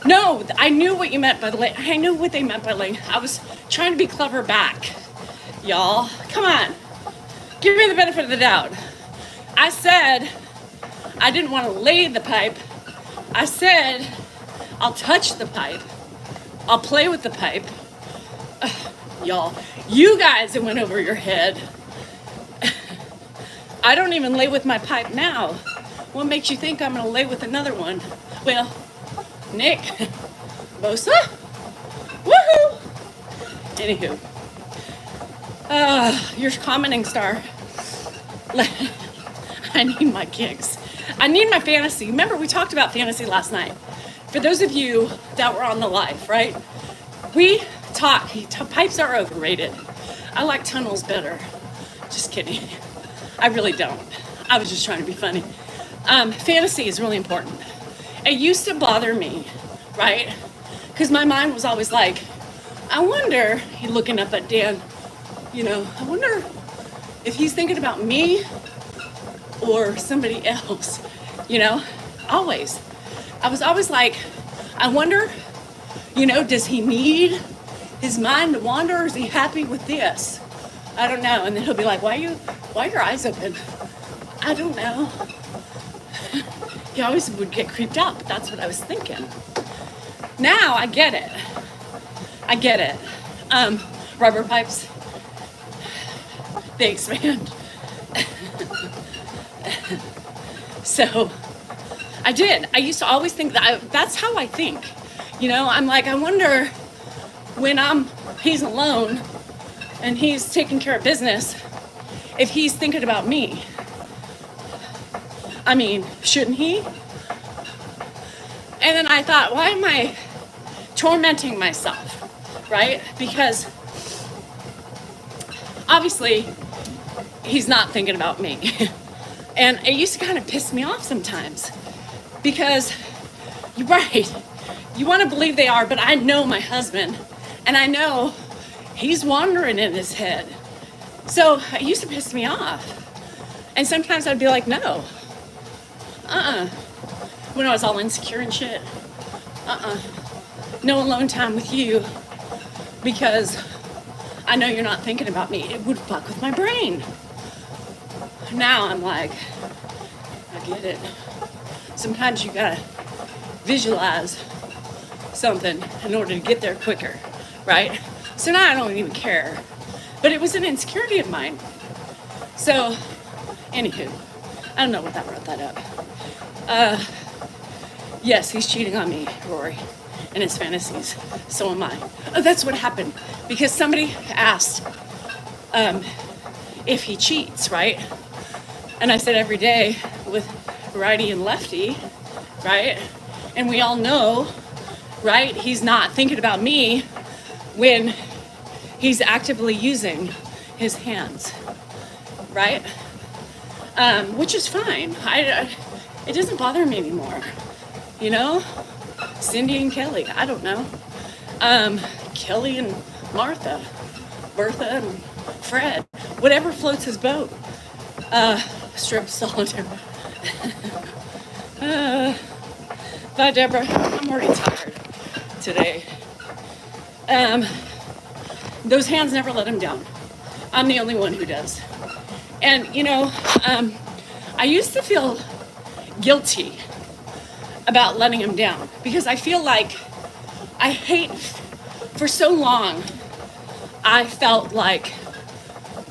No, I knew what you meant by the lay. I knew what they meant by laying. I was trying to be clever back. Y'all, come on. Give me the benefit of the doubt. I said I didn't want to lay the pipe. I said I'll touch the pipe. I'll play with the pipe. Y'all, you guys, it went over your head. I don't even lay with my pipe now. What makes you think I'm gonna lay with another one? Well, Nick, Bosa, woohoo! Anywho, you're commenting, Star. I need my kicks. I need my fantasy. Remember, we talked about fantasy last night. For those of you that were on the live, right? We talk. Pipes are overrated. I like tunnels better. Just kidding. I really don't. I was just trying to be funny. Fantasy is really important. It used to bother me, right? Because my mind was always like, I wonder, looking up at Dan, I wonder if he's thinking about me or somebody else, always. I was always like, I wonder, does he need his mind to wander, or is he happy with this? I don't know. And then he'll be like, why are your eyes open? I don't know. He always would get creeped out, but that's what I was thinking. Now I get it. Rubber pipes, they expand. So I did. I used to always think that's how I think. I'm like, I wonder when he's alone and he's taking care of business, if he's thinking about me. I mean, shouldn't he? And then I thought, why am I tormenting myself, right? Because obviously he's not thinking about me. And it used to kind of piss me off sometimes because you're right. You want to believe they are, but I know my husband and I know he's wandering in his head. So it used to piss me off. And sometimes I'd be like, no, When I was all insecure and shit. No alone time with you because I know you're not thinking about me. It would fuck with my brain. Now I'm like, I get it. Sometimes you gotta visualize something in order to get there quicker, right? So now I don't even care. But it was an insecurity of mine. So, anywho, I don't know what that brought that up. Yes, he's cheating on me, Rory, in his fantasies. So am I. Oh, that's what happened. Because somebody asked if he cheats, right? And I said every day with righty and lefty, right? And we all know, right? He's not thinking about me when he's actively using his hands, right? Which is fine. It doesn't bother me anymore. You know, Cindy and Kelly, I don't know. Kelly and Martha, Bertha and Fred, whatever floats his boat. Strip solitaire. Bye, Deborah. I'm already tired today. Those hands never let him down. I'm the only one who does. And, you know, I used to feel guilty about letting him down because I feel like for so long, I felt like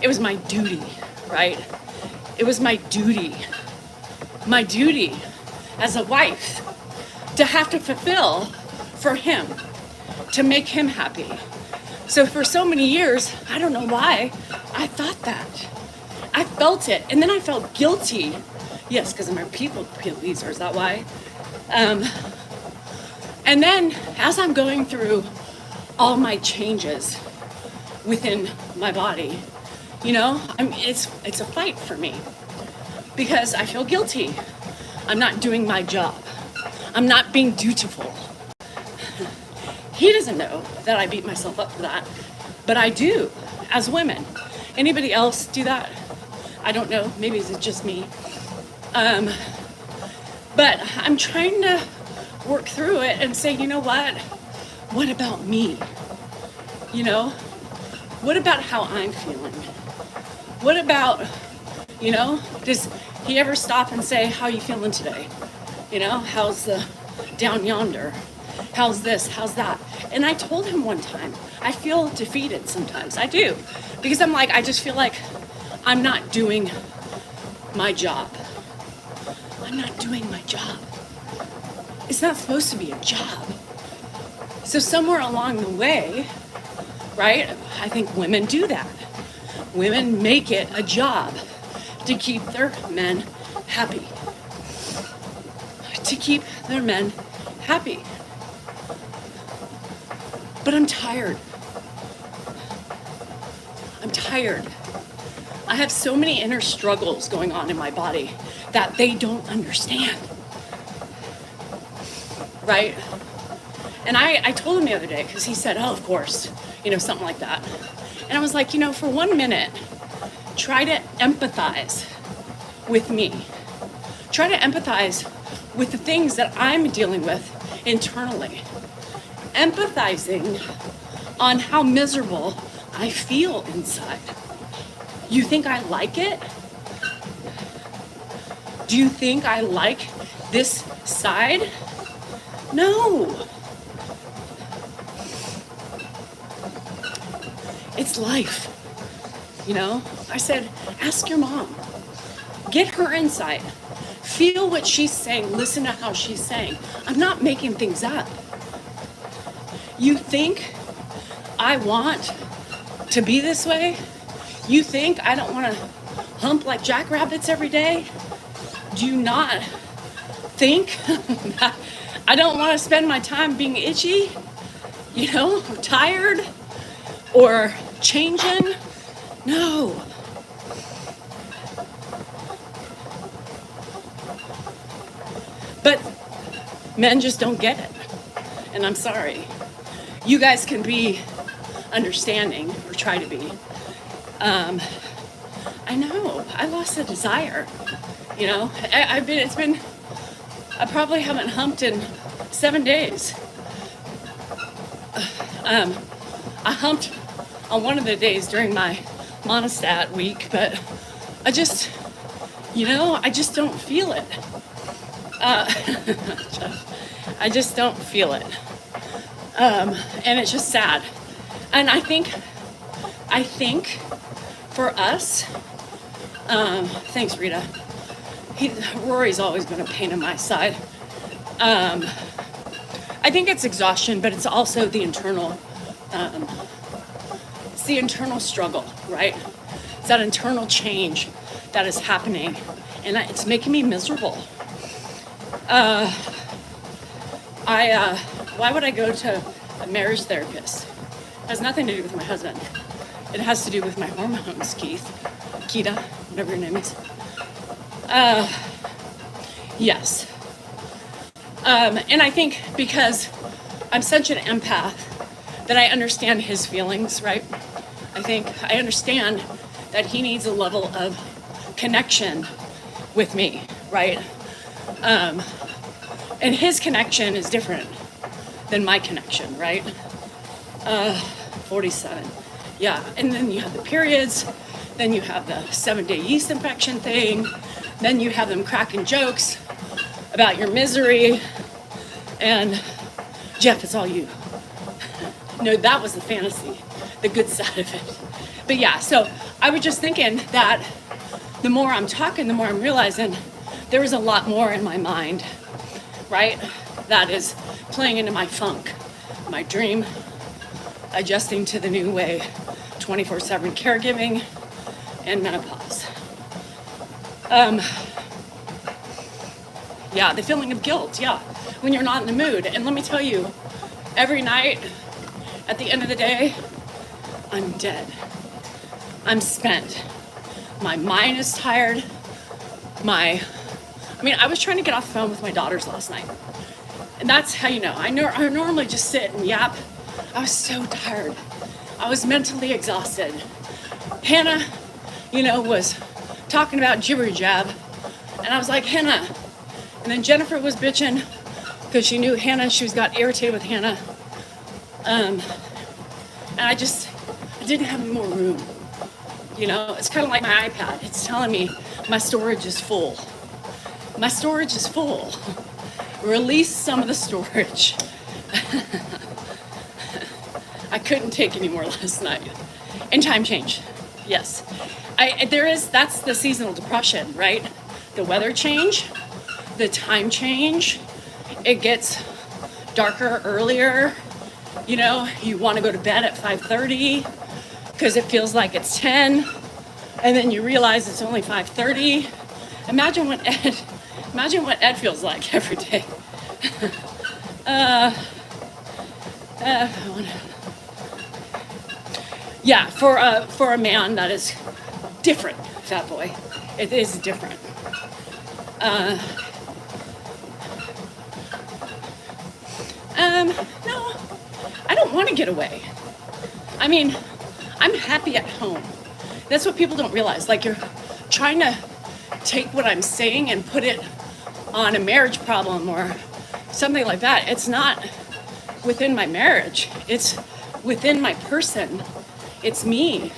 it was my duty, right? It was my duty as a wife to have to fulfill for him, to make him happy. So for so many years, I don't know why, I thought that. I felt it, and then I felt guilty. Yes, because I'm a people pleaser, is that why? And then as I'm going through all my changes within my body, you know, it's a fight for me because I feel guilty. I'm not doing my job. I'm not being dutiful. He doesn't know that I beat myself up for that, but I do as women. Anybody else do that? I don't know. Maybe it's just me. But I'm trying to work through it and say, you know what? What about me? You know? What about how I'm feeling? What about, you know, does he ever stop and say, how are you feeling today? You know, how's the down yonder? How's this? How's that? And I told him one time, I feel defeated sometimes. I do. Because I'm like, I just feel like I'm not doing my job. I'm not doing my job. It's not supposed to be a job. So somewhere along the way, right, I think women do that. Women make it a job to keep their men happy. To keep their men happy. But I'm tired. I'm tired. I have so many inner struggles going on in my body that they don't understand. Right? And I told him the other day, because he said, oh, of course, you know, something like that. And I was like, you know, for 1 minute, try to empathize with me. Try to empathize with the things that I'm dealing with internally. Empathizing on how miserable I feel inside. You think I like it? Do you think I like this side? No. It's life. You know? I said, ask your mom. Get her insight. Feel what she's saying. Listen to how she's saying. I'm not making things up. You think I want to be this way? You think I don't want to hump like jackrabbits every day? Do you not think that I don't want to spend my time being itchy? You know, or tired? Or changing? No. But men just don't get it. And I'm sorry. You guys can be understanding, or try to be. I know, I lost the desire. You know, it's been I probably haven't humped in 7 days. I humped on one of the days during my monostat week, but I just, I just don't feel it. I just don't feel it. And it's just sad. And I think for us, thanks Rita. Rory's always been a pain in my side. I think it's exhaustion, but it's also the internal, it's the internal struggle, right? It's that internal change that is happening, and it's making me miserable. Why would I go to a marriage therapist? It has nothing to do with my husband. It has to do with my hormones, Keita, whatever your name is. Yes. And I think because I'm such an empath that I understand his feelings, right? I think I understand that he needs a level of connection with me, right? And his connection is different than my connection, right? 47. Yeah, and then you have the periods, then you have the 7-day yeast infection thing, then you have them cracking jokes about your misery, and Jeff, it's all you. No, that was the fantasy, the good side of it. But yeah, so I was just thinking that the more I'm talking, the more I'm realizing there is a lot more in my mind, right? That is playing into my funk, my dream, adjusting to the new way, 24/7 caregiving, and menopause. Yeah, the feeling of guilt, yeah, when you're not in the mood. And let me tell you, every night, at the end of the day, I'm dead. I'm spent. My mind is tired. I was trying to get off the phone with my daughters last night. And that's how you know. I normally just sit and yap. I was so tired. I was mentally exhausted. Hannah, was talking about jibber jab. And I was like, Hannah. And then Jennifer was bitching because she knew Hannah. She got irritated with Hannah. And I didn't have any more room. It's kind of like my iPad. It's telling me my storage is full. My storage is full. Release some of the storage. I couldn't take any more last night. And time change. Yes. That's the seasonal depression, right? The weather change, the time change. It gets darker earlier. You want to go to bed at 5:30 because it feels like it's 10, and then you realize it's only 5:30. Imagine what Ed feels like every day. Yeah, for a man that is different, fat boy. It is different. No, I don't want to get away. I'm happy at home. That's what people don't realize. Like, you're trying to take what I'm saying and put it on a marriage problem or something like that. It's not within my marriage. It's within my person. It's me.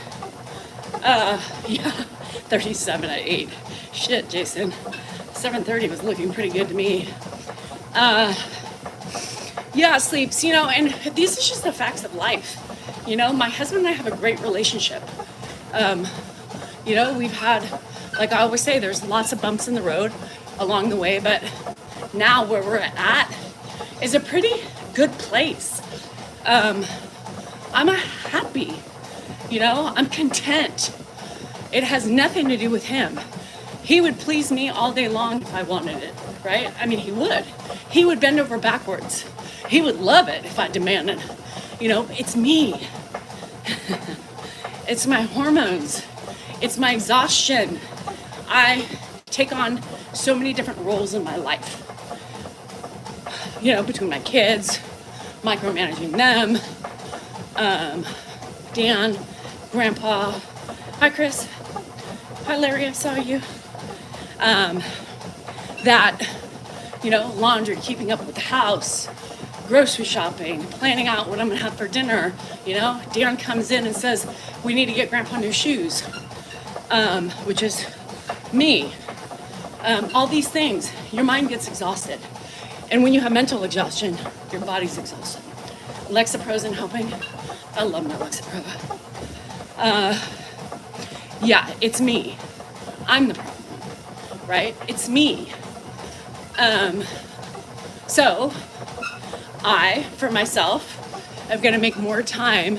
Yeah, 37 at 8. Shit, Jason. 7:30 was looking pretty good to me. Yeah, sleeps, and these are just the facts of life. My husband and I have a great relationship. We've had, like I always say, there's lots of bumps in the road along the way, but now where we're at is a pretty good place. I'm happy, I'm content. It has nothing to do with him. He would please me all day long if I wanted it, right? He would. He would bend over backwards. He would love it if I demanded. It's me. It's my hormones. It's my exhaustion. I take on so many different roles in my life. Between my kids, micromanaging them, Dan, Grandpa. Hi, Chris. Hi, Larry, I saw you. That laundry, keeping up with the house, grocery shopping, planning out what I'm gonna have for dinner. Dan comes in and says, we need to get Grandpa new shoes, which is me. All these things, your mind gets exhausted. And when you have mental exhaustion, your body's exhausted. Lexapro isn't helping. I love my Lexapro. Yeah, it's me. I'm the problem, right? It's me. So I, for myself, am gonna make more time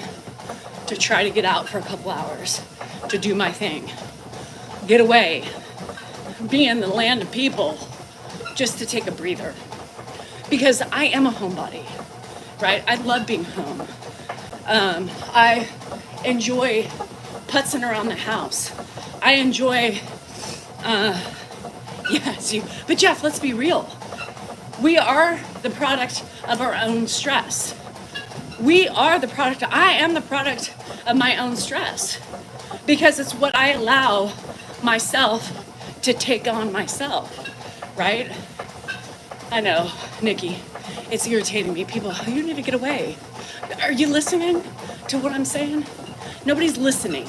to try to get out for a couple hours, to do my thing, get away, be in the land of people, just to take a breather. Because I am a homebody, right? I love being home. I enjoy putzing around the house. I enjoy, but Jeff, let's be real. We are the product of our own stress. I am the product of my own stress, because it's what I allow myself to take on myself, right? I know, Nikki, it's irritating me. People, you need to get away. Are you listening to what I'm saying? Nobody's listening.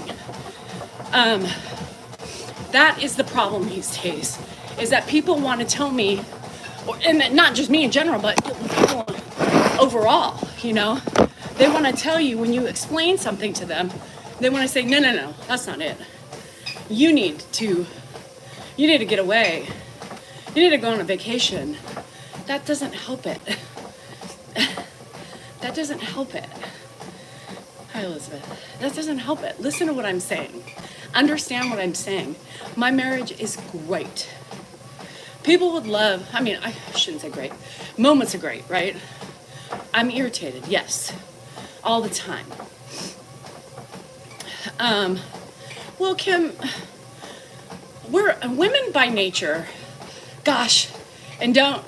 That is the problem these days, is that people want to tell me, and not just me in general, but people overall, they want to tell you, when you explain something to them, they want to say, no, that's not it. You need to get away. You need to go on a vacation. That doesn't help it. That doesn't help it. Hi, Elizabeth. That doesn't help it. Listen to what I'm saying. Understand what I'm saying. My marriage is great. People would love, I shouldn't say great. Moments are great, right? I'm irritated, yes. All the time. Well, Kim, we're women by nature. Gosh, and don't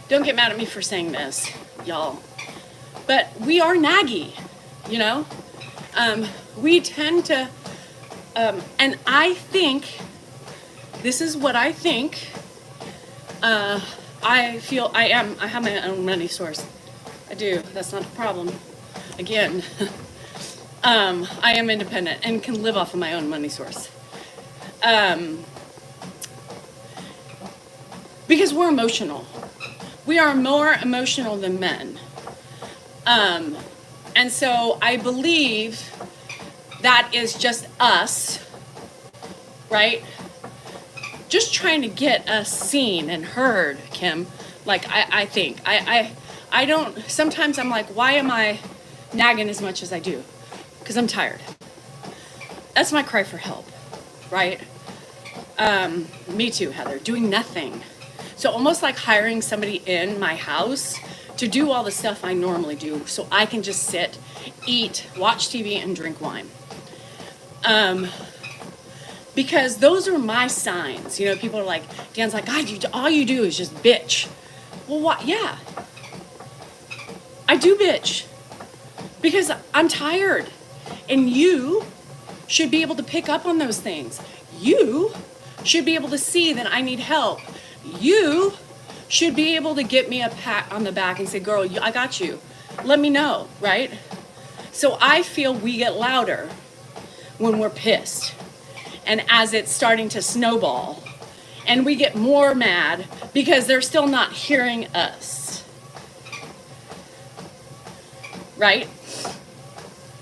get mad at me for saying this, y'all. But we are naggy, we tend to, and I think, this is what I think, I feel I have my own money source. I do, that's not a problem. Again, I am independent and can live off of my own money source. Because we're emotional. We are more emotional than men. And so I believe that is just us, right? Just trying to get us seen and heard, Kim. Like, I think. I don't, sometimes I'm like, why am I nagging as much as I do? Because I'm tired. That's my cry for help, right? Me too, Heather. Doing nothing. So almost like hiring somebody in my house to do all the stuff I normally do, so I can just sit, eat, watch TV, and drink wine. Because those are my signs. People are like, Dan's like, God, all you do is just bitch. Well, what? Yeah. I do bitch. Because I'm tired. And you should be able to pick up on those things. You should be able to see that I need help. You should be able to get me a pat on the back and say, girl, I got you. Let me know, right? So I feel we get louder when we're pissed. And as it's starting to snowball, and we get more mad because they're still not hearing us. Right?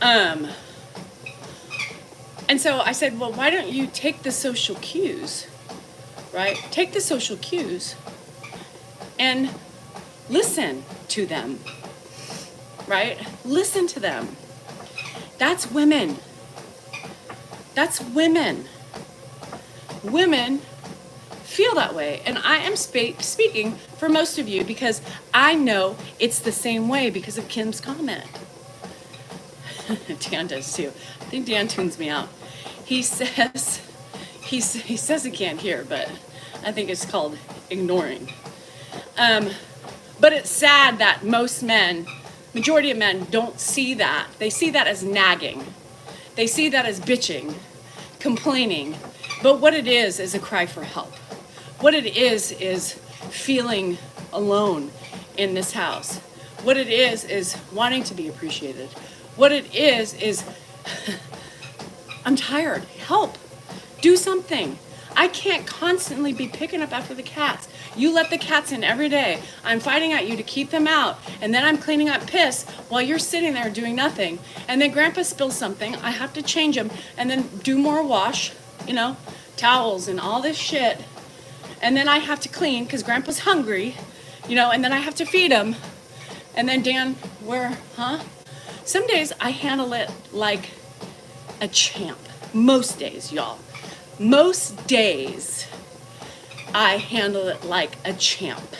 And so I said, well, why don't you take the social cues, right? Take the social cues and listen to them, right? Listen to them. That's women. That's women. Women feel that way. And I am speaking for most of you because I know it's the same way because of Kim's comment. Dan does too. I think Dan tunes me out. He says he he can't hear, but I think it's called ignoring. But it's sad that majority of men don't see that. They see that as nagging. They see that as bitching, complaining. But what it is a cry for help. What it is feeling alone in this house. What it is wanting to be appreciated. What it is I'm tired. Help. Do something. I can't constantly be picking up after the cats. You let the cats in every day. I'm fighting at you to keep them out. And then I'm cleaning up piss while you're sitting there doing nothing. And then Grandpa spills something. I have to change him and then do more wash, towels and all this shit. And then I have to clean because Grandpa's hungry, and then I have to feed him. And then Dan, Some days I handle it like a champ. Most days, y'all. Most days I handle it like a champ.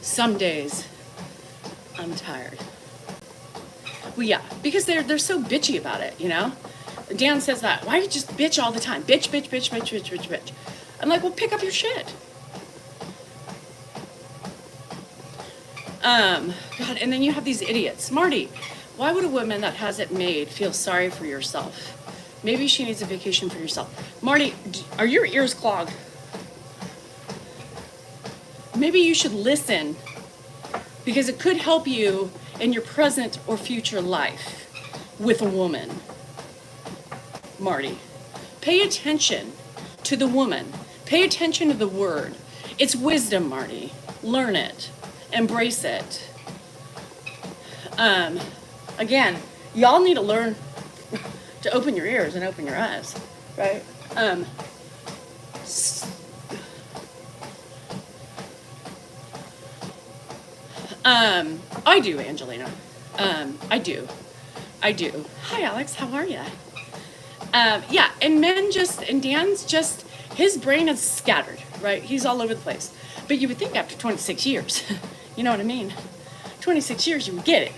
Some days I'm tired. Well, yeah, because they're so bitchy about it, Dan says that. Why do you just bitch all the time? Bitch, bitch, bitch, bitch, bitch, bitch, bitch. I'm like, well, pick up your shit. God, and then you have these idiots. Marty, why would a woman that has it made feel sorry for yourself? Maybe she needs a vacation for yourself. Marty, are your ears clogged? Maybe you should listen because it could help you in your present or future life with a woman. Marty, pay attention to the woman. Pay attention to the word. It's wisdom, Marty. Learn it. Embrace it. Again, y'all need to learn to open your ears and open your eyes, right? I do, Angelina. I do. Hi, Alex. How are you? Yeah, and Dan's just, his brain is scattered, right? He's all over the place. But you would think after 26 years, you know what I mean? 26 years, you would get it.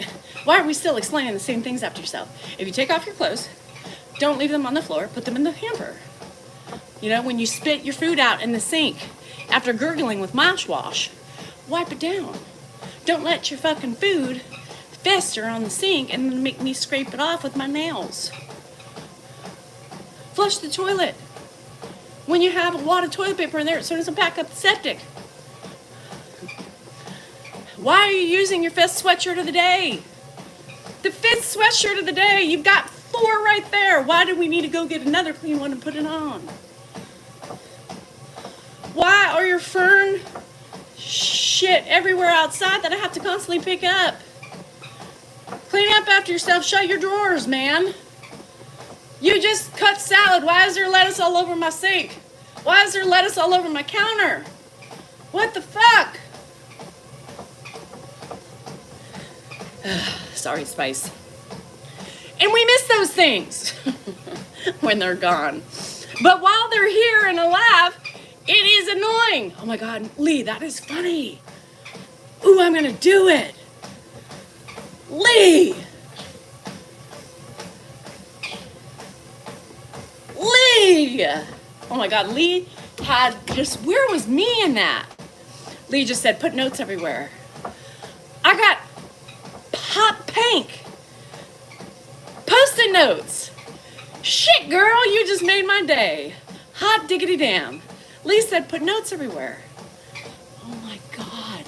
Why are we still explaining the same things after yourself? If you take off your clothes, don't leave them on the floor, put them in the hamper. When you spit your food out in the sink after gurgling with mouthwash, wipe it down. Don't let your fucking food fester on the sink and then make me scrape it off with my nails. Flush the toilet. When you have a wad of toilet paper in there, so doesn't pack up the septic. Why are you using your 5th sweatshirt of the day? The 5th sweatshirt of the day. You've got 4 right there. Why do we need to go get another clean one and put it on? Why are your fern shit everywhere outside that I have to constantly pick up? Clean up after yourself. Shut your drawers, man. You just cut salad. Why is there lettuce all over my sink? Why is there lettuce all over my counter? What the fuck? Sorry, Spice. And we miss those things when they're gone. But while they're here and alive, it is annoying. Oh my God, Lee, that is funny. Ooh, I'm gonna do it. Lee! Oh my God, Lee had just, where was me in that? Lee just said, put notes everywhere. I got hot pink Post-it notes. Shit, girl, you just made my day. Hot diggity damn. Lee said, put notes everywhere. Oh my God.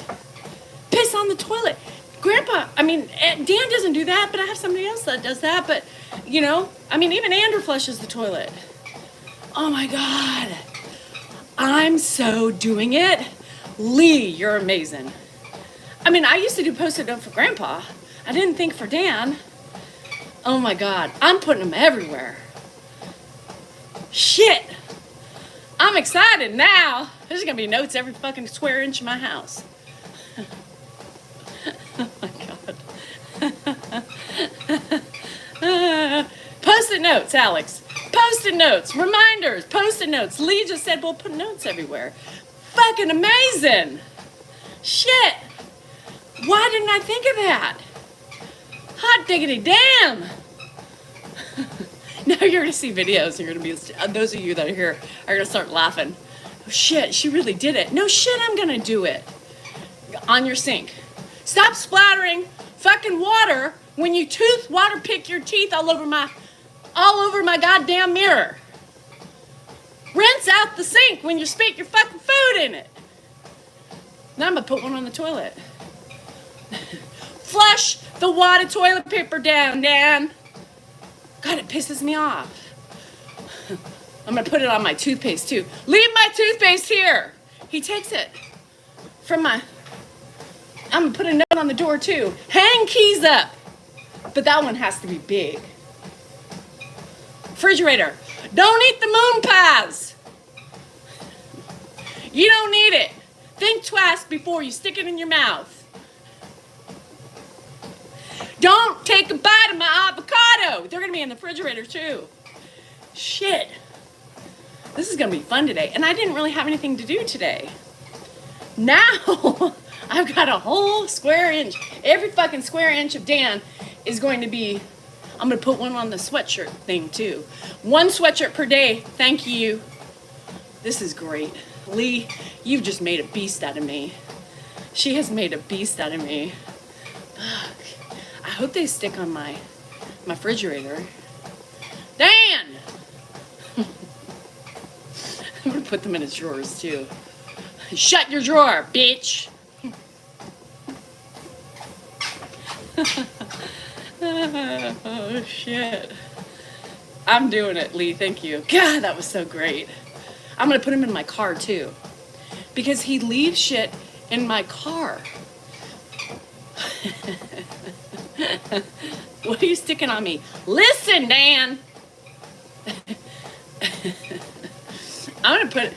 Piss on the toilet. Grandpa, Dan doesn't do that, but I have somebody else that does that. But, even Andrew flushes the toilet. Oh my God. I'm so doing it. Lee, you're amazing. I used to do Post-it note for Grandpa. I didn't think for Dan. Oh my God. I'm putting them everywhere. Shit. I'm excited now. There's going to be notes every fucking square inch of my house. Oh my God. Post-it notes, Alex. Post-it notes. Reminders. Post-it notes. Lee just said, we'll put notes everywhere. Fucking amazing. Shit. Why didn't I think of that? Hot diggity damn. Now you're going to see videos. You're going to be, those of you that are here are going to start laughing. Oh, shit, she really did it. No shit, I'm going to do it. On your sink. Stop splattering fucking water when you water pick your teeth all over my goddamn mirror. Rinse out the sink when you spit your fucking food in it. Now I'm gonna put one on the toilet. Flush the wadded toilet paper down, Dan. God, it pisses me off. I'm gonna put it on my toothpaste too. Leave my toothpaste here. He takes it from my, I'm gonna put a note on the door too. Hang keys up. But that one has to be big. Refrigerator, don't eat the moon pies. You don't need it. Think twice before you stick it in your mouth. Don't take a bite of my avocado. They're gonna be in the refrigerator too. Shit. This is gonna be fun today. And I didn't really have anything to do today. Now, I've got a whole square inch. Every fucking square inch of Dan is going to be, I'm gonna put one on the sweatshirt thing too. One sweatshirt per day, thank you. This is great. Lee, you've just made a beast out of me. She has made a beast out of me. Fuck. I hope they stick on my refrigerator. Dan! I'm gonna put them in his drawers too. Shut your drawer, bitch! Oh shit. I'm doing it, Lee, thank you. God, that was so great. I'm gonna put him in my car too. Because he leaves shit in my car. What are you sticking on me? Listen, Dan! I'm gonna put,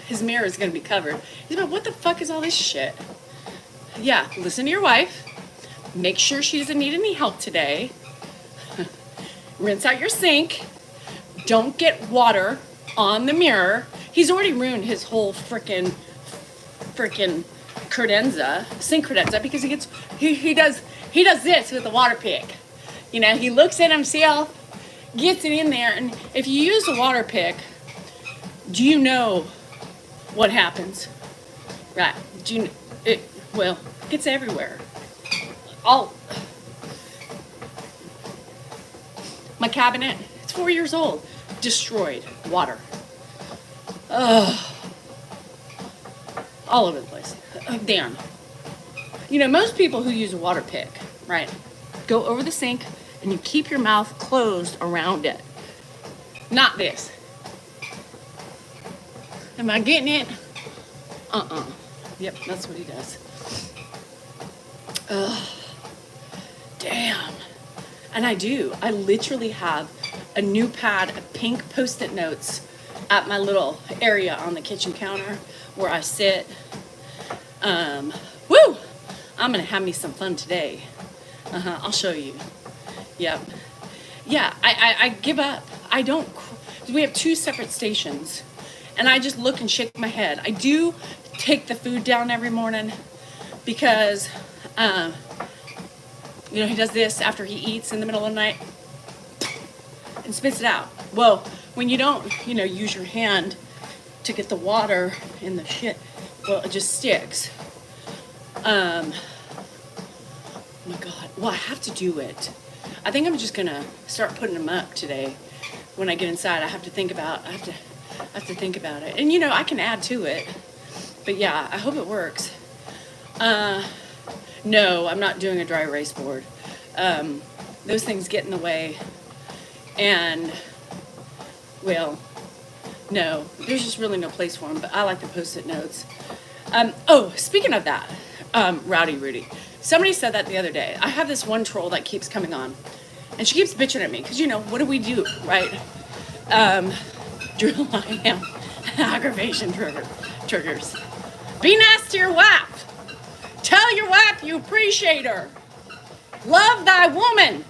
his mirror is gonna be covered. He's like, what the fuck is all this shit? Yeah, listen to your wife. Make sure she doesn't need any help today. Rinse out your sink. Don't get water on the mirror. He's already ruined his whole frickin' credenza, sink credenza, because he does this with the water pick. You know, he looks at himself, gets it in there, and if you use a water pick, do you know what happens? Right? Well, it's everywhere. My cabinet, it's 4 years old, destroyed, water. All over the place. Dan. You know, most people who use a water pick, right, go over the sink and you keep your mouth closed around it. Not this. Am I getting it? Yep, that's what he does. Damn. And I do. I literally have a new pad of pink Post-it notes at my little area on the kitchen counter where I sit. Woo! I'm gonna have me some fun today. I'll show you. Yep. Yeah, I give up. I don't, we have 2 separate stations and I just look and shake my head. I do take the food down every morning because, you know, he does this after he eats in the middle of the night and spits it out. Well, when you don't, you know, use your hand to get the water in the shit, well, it just sticks. Oh my God. Well, I have to do it. I think I'm just gonna start putting them up today. When I get inside, I have to think about it. And you know, I can add to it. But yeah, I hope it works. No, I'm not doing a dry erase board. Those things get in the way. And, well, no, there's just really no place for them, but I like the Post-it notes. Speaking of that, Rowdy Rudy, somebody said that the other day. I have this one troll that keeps coming on, and she keeps bitching at me, because, you know, what do we do, right? Drill line now, aggravation triggers. Be nice to your wife. Tell your wife you appreciate her. Love thy woman.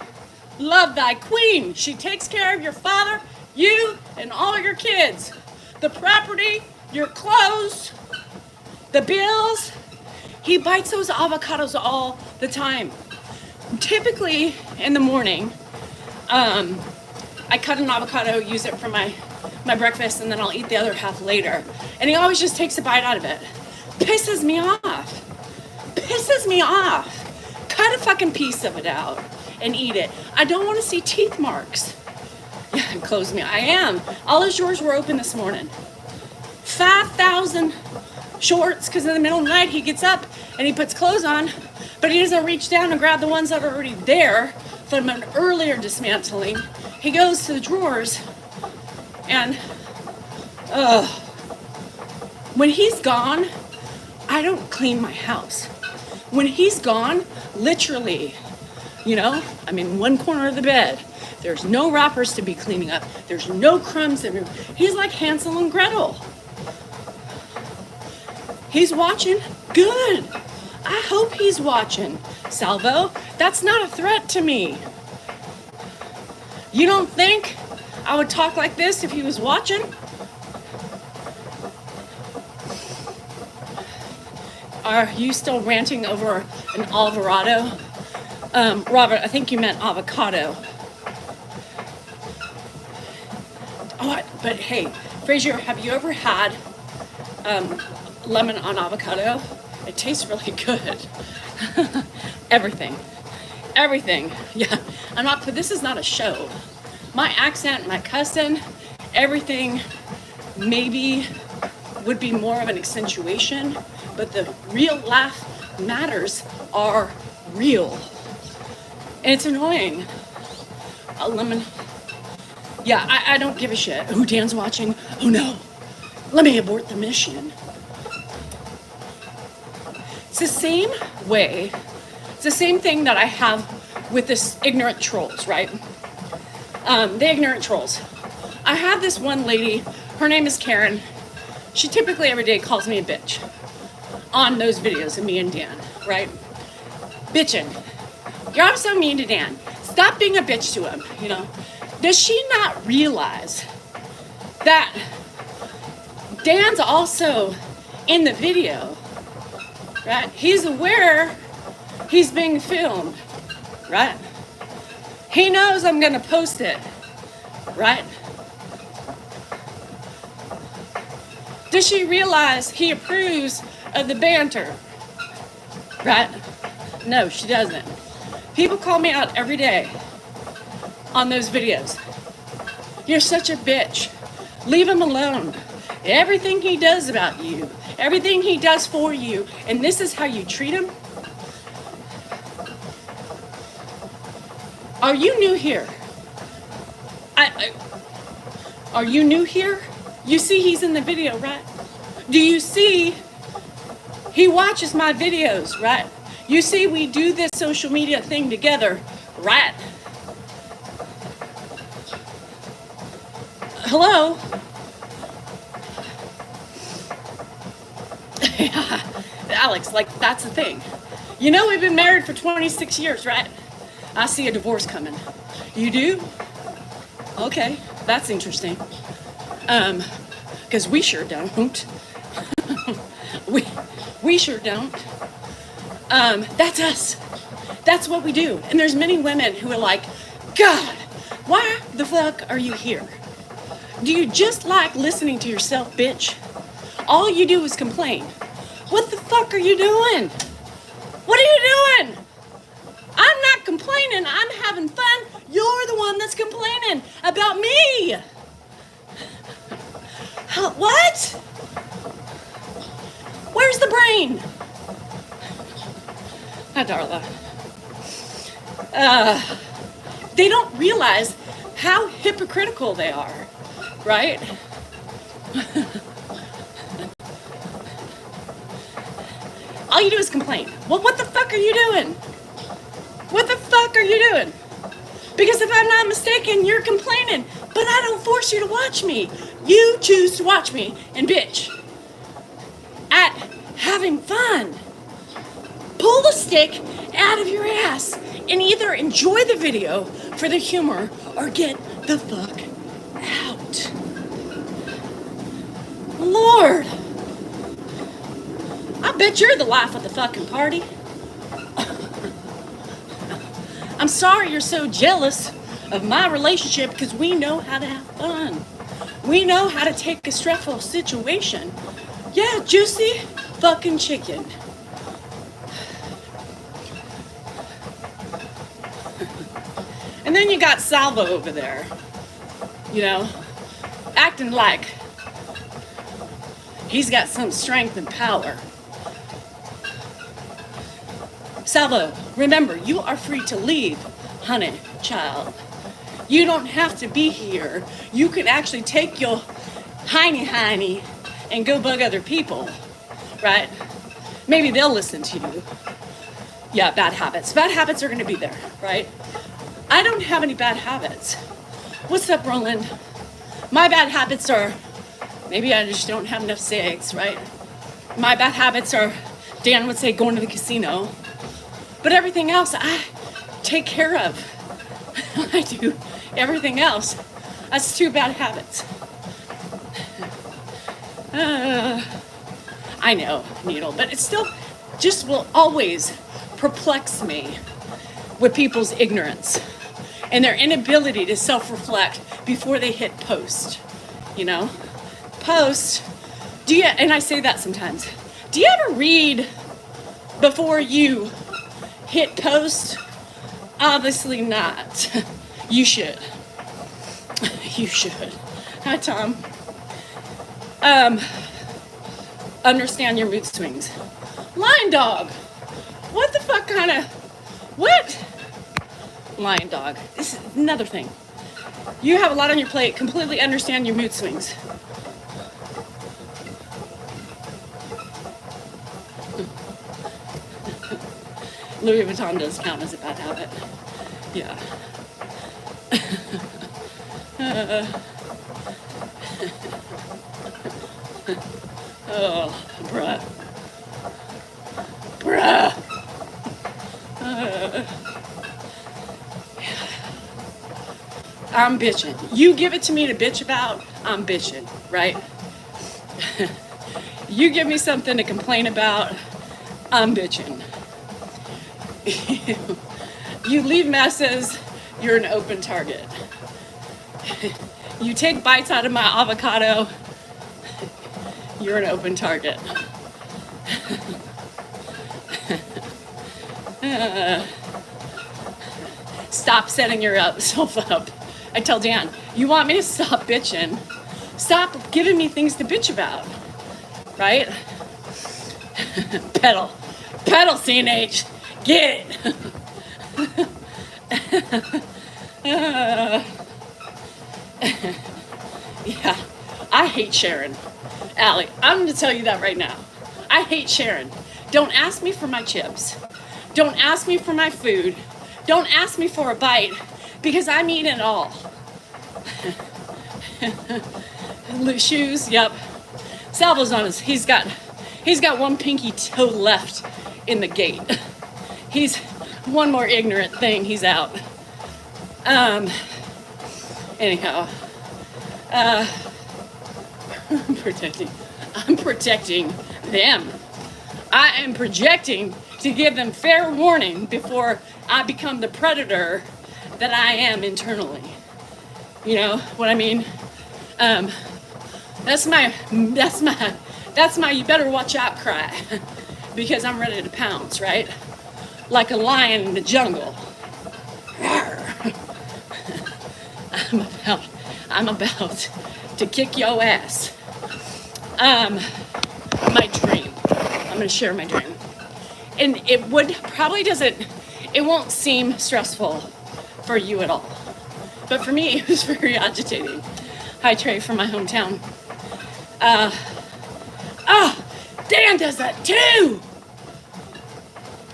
Love thy queen. She takes care of your father, you, and all your kids. The property, your clothes, the bills. He bites those avocados all the time. Typically in the morning, I cut an avocado, use it for my breakfast, and then I'll eat the other half later. And he always just takes a bite out of it. Pisses me off. Pisses me off. Cut a fucking piece of it out and eat it. I don't want to see teeth marks. Yeah, close me. I am. All his drawers were open this morning. 5,000 shorts because in the middle of the night he gets up and he puts clothes on, but he doesn't reach down and grab the ones that are already there from an earlier dismantling. He goes to the drawers and when he's gone, I don't clean my house. When he's gone, literally, I'm in one corner of the bed. There's no wrappers to be cleaning up. There's no crumbs everywhere. He's like Hansel and Gretel. He's watching? Good. I hope he's watching. Salvo, that's not a threat to me. You don't think I would talk like this if he was watching? Are you still ranting over an Alvarado? Robert, I think you meant avocado. Oh, but hey, Frazier, have you ever had lemon on avocado? It tastes really good. Everything. Yeah, this is not a show. My accent, my cussing, everything maybe would be more of an accentuation, but the real laugh matters are real. And it's annoying. A lemon. Yeah, I don't give a shit. Oh, Dan's watching. Oh no. Let me abort the mission. It's the same way. It's the same thing that I have with this ignorant trolls, right? The ignorant trolls. I have this one lady. Her name is Karen. She typically every day calls me a bitch on those videos of me and Dan, right? Bitching. You're always so mean to Dan. Stop being a bitch to him, Does she not realize that Dan's also in the video, right? He's aware he's being filmed, right? He knows I'm gonna post it, right? Does she realize he approves of the banter, right? No, she doesn't. People call me out every day on those videos. You're such a bitch. Leave him alone. Everything he does about you, everything he does for you, and this is how you treat him? Are you new here? Are you new here? You see he's in the video, right? Do you see he watches my videos, right? You see we do this social media thing together, right? Hello? Alex, that's the thing. We've been married for 26 years, right? I see a divorce coming. You do? Okay, that's interesting. Because we sure don't. we sure don't. That's us. That's what we do. And there's many women who are like, God, why the fuck are you here? Do you just like listening to yourself, bitch? All you do is complain. What the fuck are you doing? What are you doing? I'm not complaining. I'm having fun. You're the one that's complaining about me. What? Where's the brain? Hi, Darla. They don't realize how hypocritical they are, right? All you do is complain. Well, what the fuck are you doing? What the fuck are you doing? Because if I'm not mistaken, you're complaining, but I don't force you to watch me. You choose to watch me and bitch at having fun. Pull the stick out of your ass and either enjoy the video for the humor or get the fuck out. Lord, I bet you're the life of the fucking party. I'm sorry you're so jealous of my relationship because we know how to have fun. We know how to take a stressful situation. Yeah, juicy fucking chicken. And then you got Salvo over there, acting like He's got some strength and power. Salvo, remember, you are free to leave, honey, child. You don't have to be here. You can actually take your hiney and go bug other people, right? Maybe they'll listen to you. Yeah, bad habits. Bad habits are gonna be there, right? I don't have any bad habits. What's up, Roland? My bad habits are, maybe I just don't have enough sex, right? My bad habits are, Dan would say, going to the casino. But everything else, I take care of. I do everything else. That's 2 bad habits. I know, Needle, but it still just will always perplex me with people's ignorance and their inability to self-reflect before they hit post, you know? Post, and I say that sometimes, do you ever read before you hit post? Obviously not. You should. You should. Hi, Tom. Understand your mood swings. Lion dog. What the fuck kind of, what? Lion dog. This is another thing. You have a lot on your plate. Completely understand your mood swings. Louis Vuitton does count as a bad habit. Yeah. Oh, bruh. Bruh. I'm bitching. You give it to me to bitch about, I'm bitching, right? You give me something to complain about, I'm bitching. You leave messes, you're an open target. You take bites out of my avocado, you're an open target. Stop setting yourself up. I tell Dan, you want me to stop bitching? Stop giving me things to bitch about, right? Pedal, CNH, get it. Yeah, I hate Sharon. Allie, I'm gonna tell you that right now. I hate Sharon. Don't ask me for my chips. Don't ask me for my food. Don't ask me for a bite, because I'm eating it all. Loose shoes, yep. Salvo's on his, he's got one pinky toe left in the gate. He's one more ignorant thing, he's out. Anyhow, I'm protecting them. I am projecting to give them fair warning before I become the predator that I am internally. You know what I mean? That's my you better watch out cry, because I'm ready to pounce, right? Like a lion in the jungle. I'm about to kick your ass. My dream. I'm gonna share my dream. And it won't seem stressful for you at all. But for me, it was very agitating. Hi, Trey, from my hometown. Dan does that too!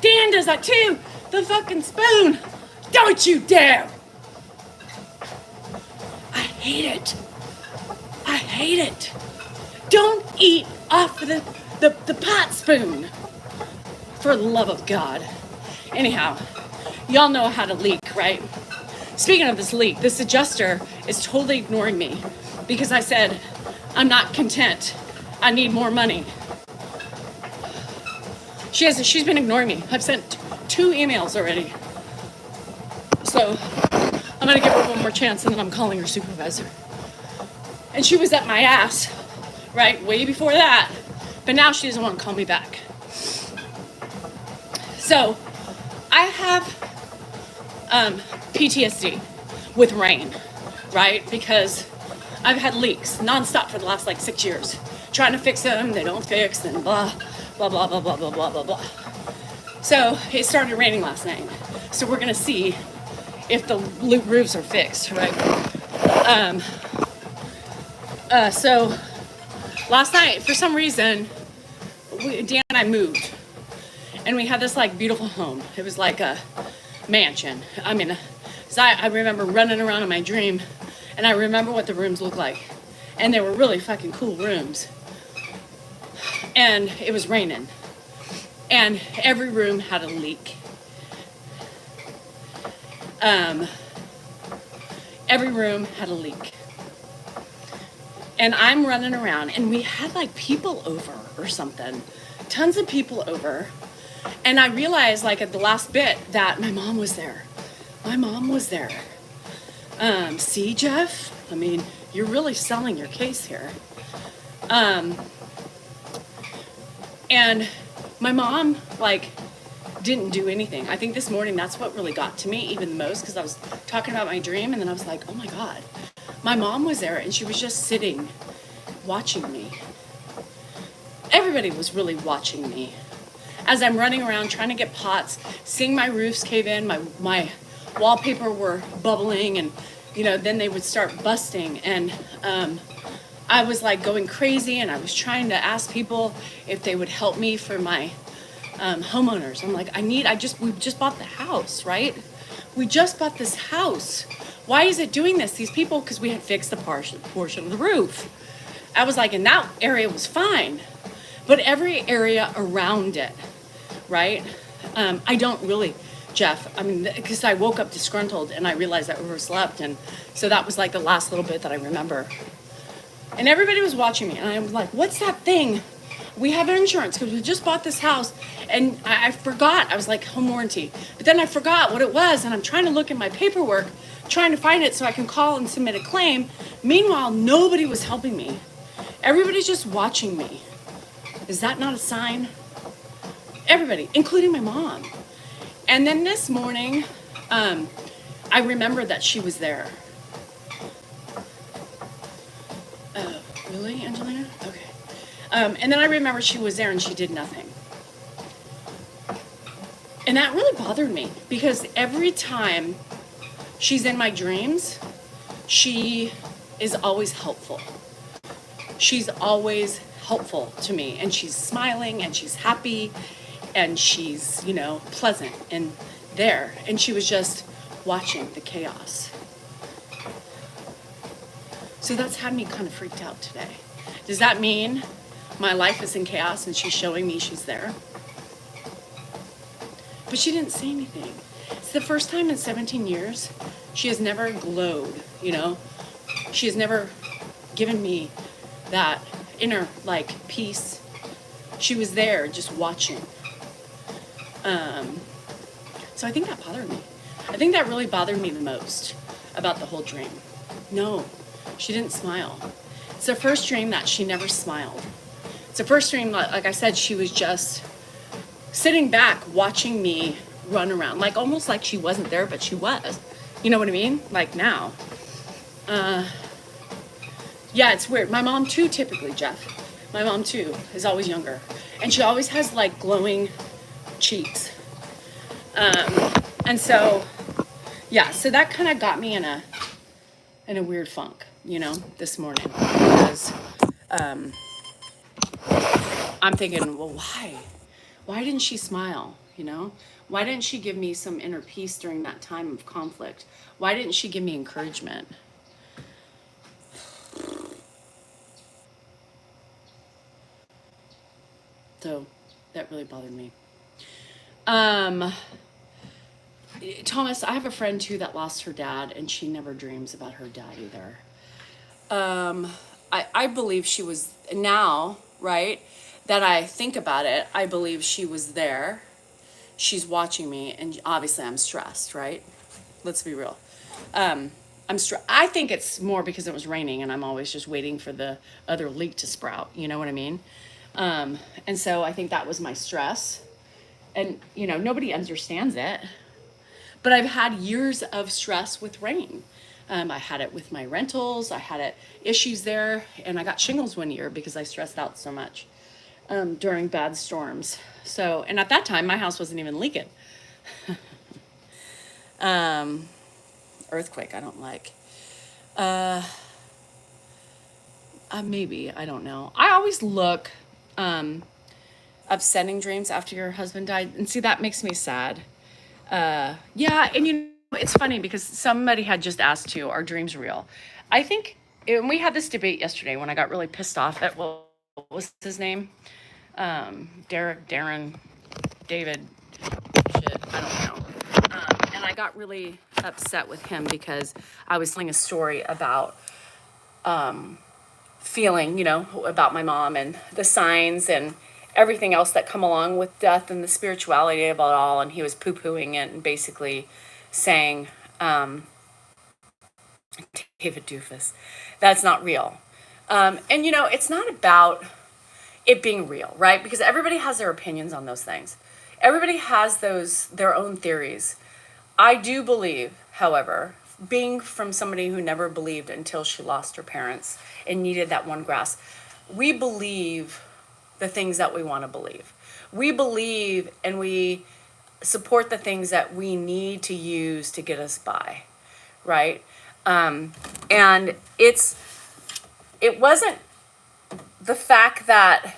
Dan does that too! The fucking spoon! Don't you dare! I hate it. I hate it. Don't eat off the pot spoon. For the love of God. Anyhow, y'all know how to leak, right? Speaking of this leak, this adjuster is totally ignoring me because I said, I'm not content. I need more money. She's been ignoring me. I've sent 2 emails already. So I'm gonna give her one more chance and then I'm calling her supervisor. And she was at my ass, right, way before that. But now she doesn't want to call me back. So I have PTSD with rain, right? Because I've had leaks nonstop for the last 6 years. trying to fix them, they don't fix, and blah, blah, blah, blah, blah, blah, blah, blah, blah. So it started raining last night. So we're gonna see if the roofs are fixed, right? So last night, for some reason, Dan and I moved, and we had this like beautiful home. It was like a mansion. I mean, so I remember running around in my dream, and I remember what the rooms looked like, and they were really fucking cool rooms. And it was raining, and every room had a leak. Every room had a leak. And I'm running around, and we had like people over or something, tons of people over. And I realized like at the last bit that my mom was there. My mom was there. See, Jeff? I mean, you're really selling your case here. And my mom, like, didn't do anything. I think this morning that's what really got to me even the most, because I was talking about my dream, and then I was like, oh my God. My mom was there, and she was just sitting, watching me. Everybody was really watching me. As I'm running around trying to get pots, seeing my roofs cave in, my wallpaper were bubbling, and then they would start busting, and I was like going crazy, and I was trying to ask people if they would help me for my homeowners. I'm like, we just bought the house, right? We just bought this house. Why is it doing this? These people, because we had fixed the portion of the roof. I was like, and that area was fine, but every area around it, right? I don't really, Jeff, I mean, because I woke up disgruntled and I realized I overslept. And so that was like the last little bit that I remember. And everybody was watching me, and I was like, what's that thing? We have insurance because we just bought this house. And I forgot, I was like, home warranty. But then I forgot what it was, and I'm trying to look in my paperwork, trying to find it so I can call and submit a claim. Meanwhile, nobody was helping me. Everybody's just watching me. Is that not a sign? Everybody, including my mom. And then this morning, I remembered that she was there. Really, Angelina? Okay. And then I remember she was there and she did nothing. And that really bothered me, because every time she's in my dreams, she is always helpful. She's always helpful to me, and she's smiling and she's happy and she's, pleasant and there. And she was just watching the chaos. So that's had me kind of freaked out today. Does that mean my life is in chaos and she's showing me she's there? But she didn't say anything. It's the first time in 17 years she has never glowed, She has never given me that inner, peace. She was there just watching. So I think that bothered me. I think that really bothered me the most about the whole dream. No. She didn't smile. It's the first dream that she never smiled. It's the first dream, like I said, she was just sitting back watching me run around, almost like she wasn't there, but she was. You know what I mean? Like now. Yeah, it's weird. My mom too, typically, Jeff. My mom too is always younger. And she always has glowing cheeks. And so, yeah, so that kind of got me in a weird funk, this morning, because I'm thinking, well, why didn't she smile? Why didn't she give me some inner peace during that time of conflict? Why didn't she give me encouragement? So that really bothered me. Thomas, I have a friend too that lost her dad, and she never dreams about her dad either. I believe she was, now, right, that I think about it, I believe she was there. She's watching me, and obviously I'm stressed, right? Let's be real. I think it's more because it was raining, and I'm always just waiting for the other leek to sprout. You know what I mean? And so I think that was my stress. And, nobody understands it. But I've had years of stress with rain. I had it with my rentals. I had issues there, and I got shingles one year because I stressed out so much during bad storms. So, and at that time, my house wasn't even leaking. Earthquake, I don't like. Maybe, I don't know. I always look upsetting dreams after your husband died, and see, that makes me sad. Yeah, and it's funny because somebody had just asked too, are dreams real? I think, and we had this debate yesterday when I got really pissed off at, what was his name? Darren, David, shit, I don't know. And I got really upset with him because I was telling a story about feeling, about my mom and the signs and everything else that come along with death and the spirituality of it all. And he was poo-pooing it and basically saying, David Doofus, that's not real. And it's not about it being real, right? Because everybody has their opinions on those things. Everybody has their own theories. I do believe, however, being from somebody who never believed until she lost her parents and needed that one grasp, we believe the things that we want to believe. We believe and we support the things that we need to use to get us by, right? And it wasn't the fact that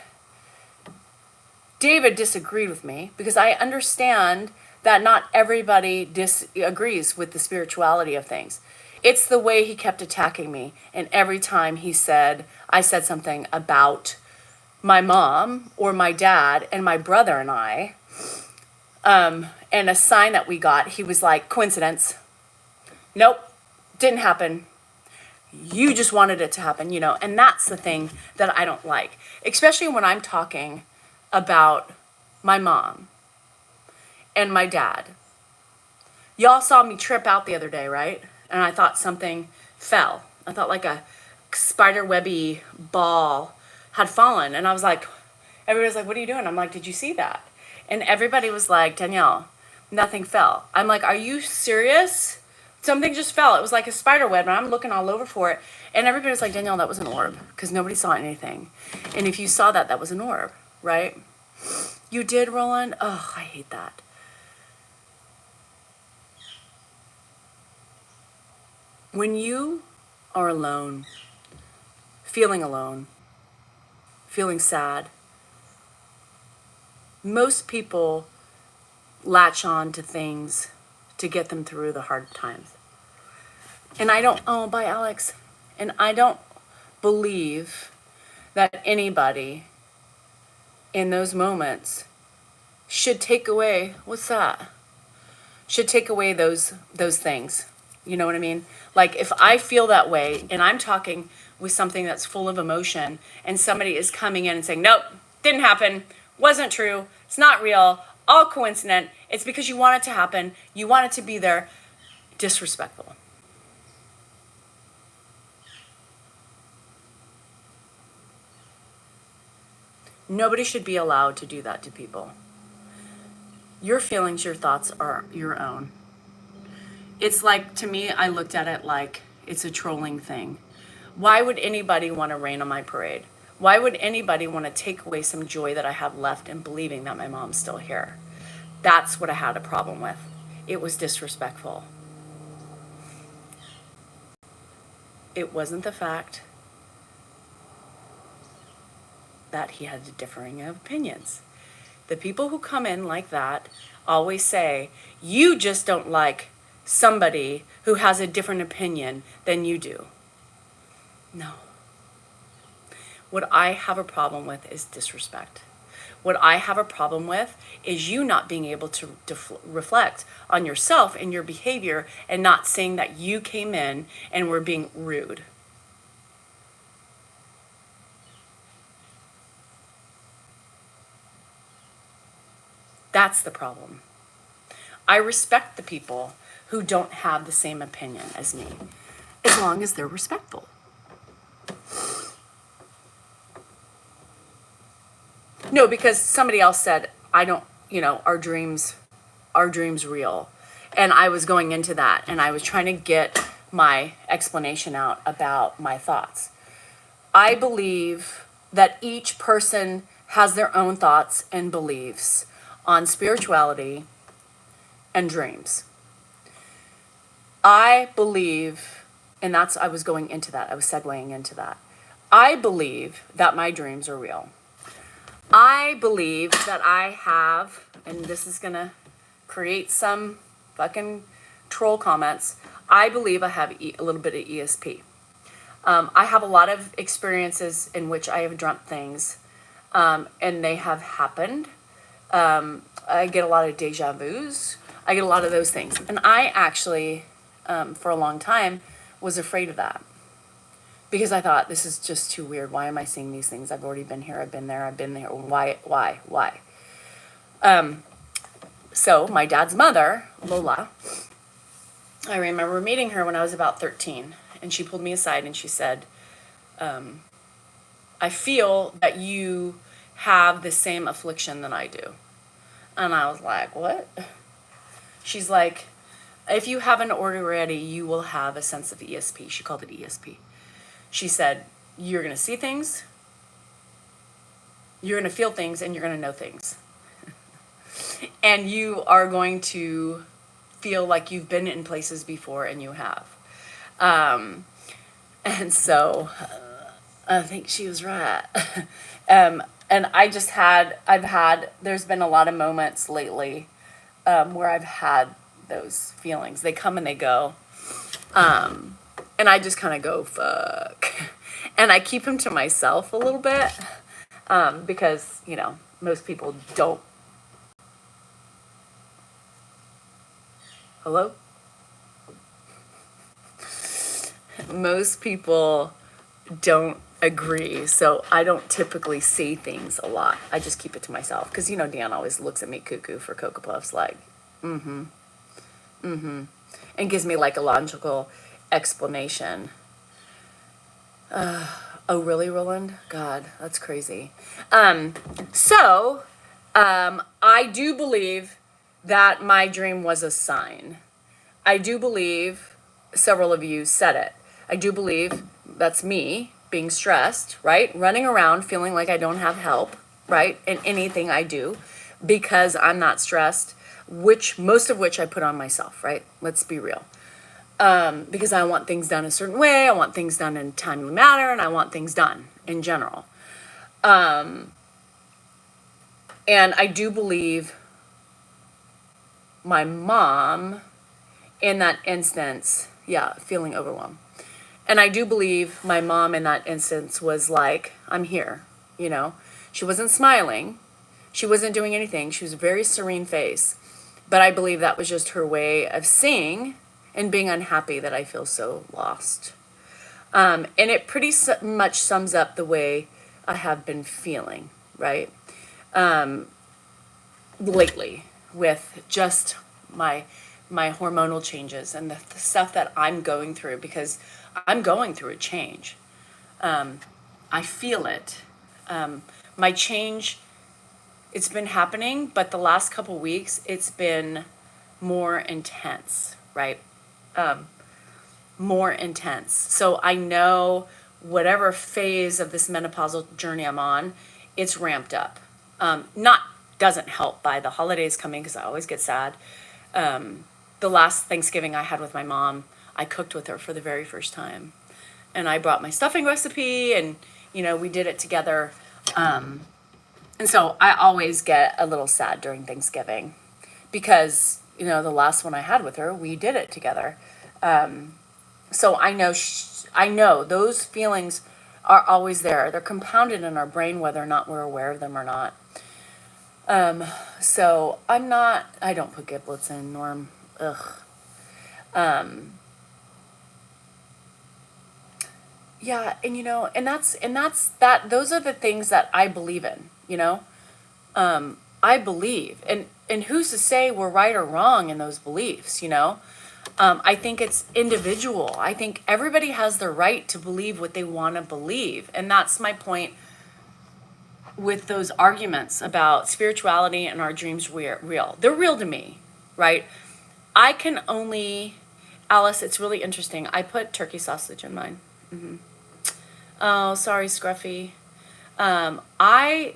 David disagreed with me, because I understand that not everybody disagrees with the spirituality of things. It's the way he kept attacking me. And every time I said something about my mom or my dad and my brother and I, and a sign that we got, he was like, coincidence. Nope, didn't happen. You just wanted it to happen, and that's the thing that I don't like, especially when I'm talking about my mom and my dad. Y'all saw me trip out the other day, right? And I thought something fell. I thought like a spider webby ball had fallen. And I was like, everybody's like, what are you doing? I'm like, did you see that? And everybody was like, Danielle, nothing fell. I'm like, are you serious? Something just fell. It was like a spider web, and I'm looking all over for it. And everybody was like, Danielle, that was an orb, because nobody saw anything. And if you saw that, that was an orb, right? You did, Roland? Oh, I hate that. When you are alone, feeling sad, most people latch on to things to get them through the hard times. And bye, Alex. And I don't believe that anybody in those moments should take away, should take away those things. You know what I mean? Like, if I feel that way and I'm talking with something that's full of emotion and somebody is coming in and saying, nope, didn't happen, wasn't true, it's not real, all coincident, it's because you want it to happen, you want it to be there, disrespectful. Nobody should be allowed to do that to people. Your feelings, your thoughts are your own. It's like, to me, I looked at it like it's a trolling thing. Why would anybody want to rain on my parade? Why would anybody want to take away some joy that I have left in believing that my mom's still here? That's what I had a problem with. It was disrespectful. It wasn't the fact that he had differing opinions. The people who come in like that always say, you just don't like somebody who has a different opinion than you do. No. What I have a problem with is disrespect. What I have a problem with is you not being able to reflect on yourself and your behavior and not saying that you came in and were being rude. That's the problem. I respect the people who don't have the same opinion as me, as long as they're respectful. No, because somebody else said, are dreams real? And I was going into that, and I was trying to get my explanation out about my thoughts. I believe that each person has their own thoughts and beliefs on spirituality and dreams. I believe, and that's, I was going into that, I was segueing into that. I believe that my dreams are real. I believe that I have, and this is gonna create some fucking troll comments, I believe I have a little bit of ESP. I have a lot of experiences in which I have dreamt things, and they have happened. I get a lot of deja vus. I get a lot of those things. And I actually, for a long time, was afraid of that. Because I thought, this is just too weird. Why am I seeing these things? I've already been here. I've been there. I've been there. Why? So my dad's mother, Lola, I remember meeting her when I was about 13. And she pulled me aside and she said, I feel that you have the same affliction that I do. And I was like, what? She's like, if you haven't already, you will have a sense of ESP. She called it ESP. She said, you're going to see things, you're going to feel things, and you're going to know things. And you are going to feel like you've been in places before, and you have. And so I think she was right. And there's been a lot of moments lately where I've had those feelings. They come and they go. And I just kind of go, fuck. And I keep them to myself a little bit because, most people don't. Hello? Most people don't agree. So I don't typically say things a lot. I just keep it to myself. Because, Dan always looks at me cuckoo for Cocoa Puffs like, and gives me like a logical explanation. Oh, really, Roland? God, that's crazy. So I do believe that my dream was a sign. I do believe several of you said it. I do believe that's me being stressed, right? Running around feeling like I don't have help, right? In anything I do because I'm not stressed, most of which I put on myself, right? Let's be real. Because I want things done a certain way, I want things done in a timely manner, and I want things done in general. And I do believe my mom, in that instance, feeling overwhelmed. And I do believe my mom in that instance was like, I'm here, She wasn't smiling. She wasn't doing anything. She was a very serene face. But I believe that was just her way of seeing and being unhappy that I feel so lost. And it pretty much sums up the way I have been feeling, right? Lately, with just my hormonal changes and the stuff that I'm going through, because I'm going through a change. I feel it. My change, it's been happening, but the last couple weeks, it's been more intense, right? More intense. So I know whatever phase of this menopausal journey I'm on, it's ramped up. Doesn't help by the holidays coming because I always get sad. The last Thanksgiving I had with my mom, I cooked with her for the very first time. And I brought my stuffing recipe and, we did it together. And so I always get a little sad during Thanksgiving because, the last one I had with her, we did it together. So I know those feelings are always there. They're compounded in our brain, whether or not we're aware of them or not. So I don't put giblets in, Norm. Ugh. Yeah, and those are the things that I believe in, I believe, and who's to say we're right or wrong in those beliefs, I think it's individual. I think everybody has the right to believe what they want to believe. And that's my point with those arguments about spirituality and our dreams real. They're real to me, right? I can only Alice, it's really interesting. I put turkey sausage in mine. Oh, sorry, Scruffy. I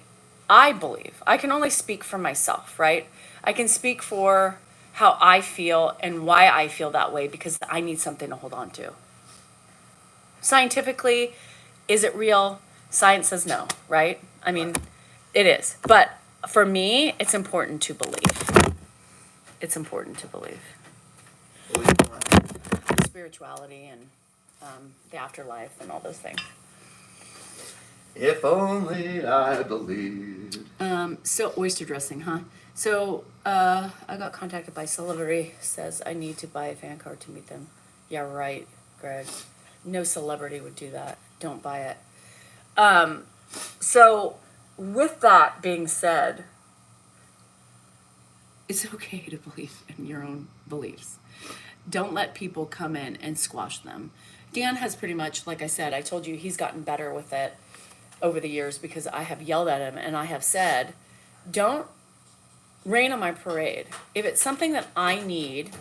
believe I can only speak for myself, right? I can speak for how I feel and why I feel that way because I need something to hold on to. Scientifically, is it real? Science says no, right? I mean, it is. But for me, it's important to believe. It's important to believe. Spirituality and the afterlife and all those things. If only I believed. So oyster dressing, huh? So I got contacted by celebrity. Says I need to buy a fan card to meet them. Yeah, right, Greg. No celebrity would do that. Don't buy it. So with that being said, it's okay to believe in your own beliefs. Don't let people come in and squash them. Dan has pretty much, like I said, I told you he's gotten better with it over the years because I have yelled at him and I have said, don't rain on my parade. If it's something that I need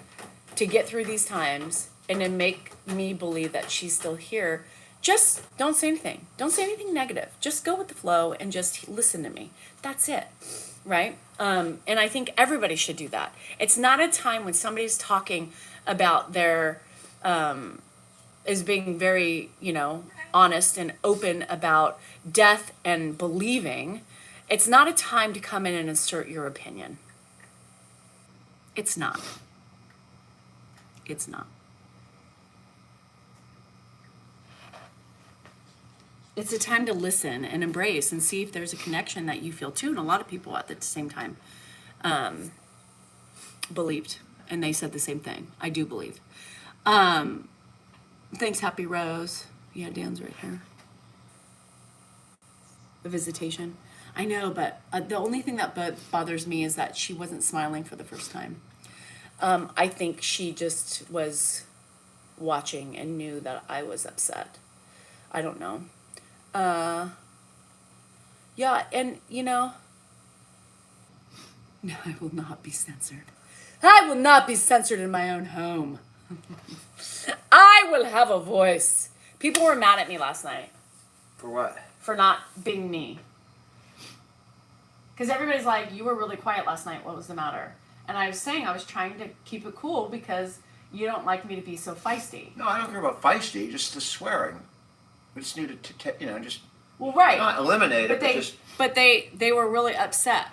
to get through these times and to make me believe that she's still here, just don't say anything. Don't say anything negative. Just go with the flow and just listen to me. That's it, right? And I think everybody should do that. It's not a time when somebody's talking about their is being very, honest and open about death and believing. It's not a time to come in and assert your opinion. It's not. It's not. It's a time to listen and embrace and see if there's a connection that you feel too. And a lot of people at the same time believed, and they said the same thing. I do believe. Thanks, Happy Rose. Yeah, Dan's right here. The visitation. I know, but the only thing that bothers me is that she wasn't smiling for the first time. I think she just was watching and knew that I was upset. I don't know. Yeah, and no, I will not be censored. I will not be censored in my own home. I will have a voice. People were mad at me last night. For what? For not being me. Because everybody's like, you were really quiet last night. What was the matter? And I was saying I was trying to keep it cool because you don't like me to be so feisty. No, I don't care about feisty, just the swearing. We just need to, just Well, right. not eliminate it, but they were really upset.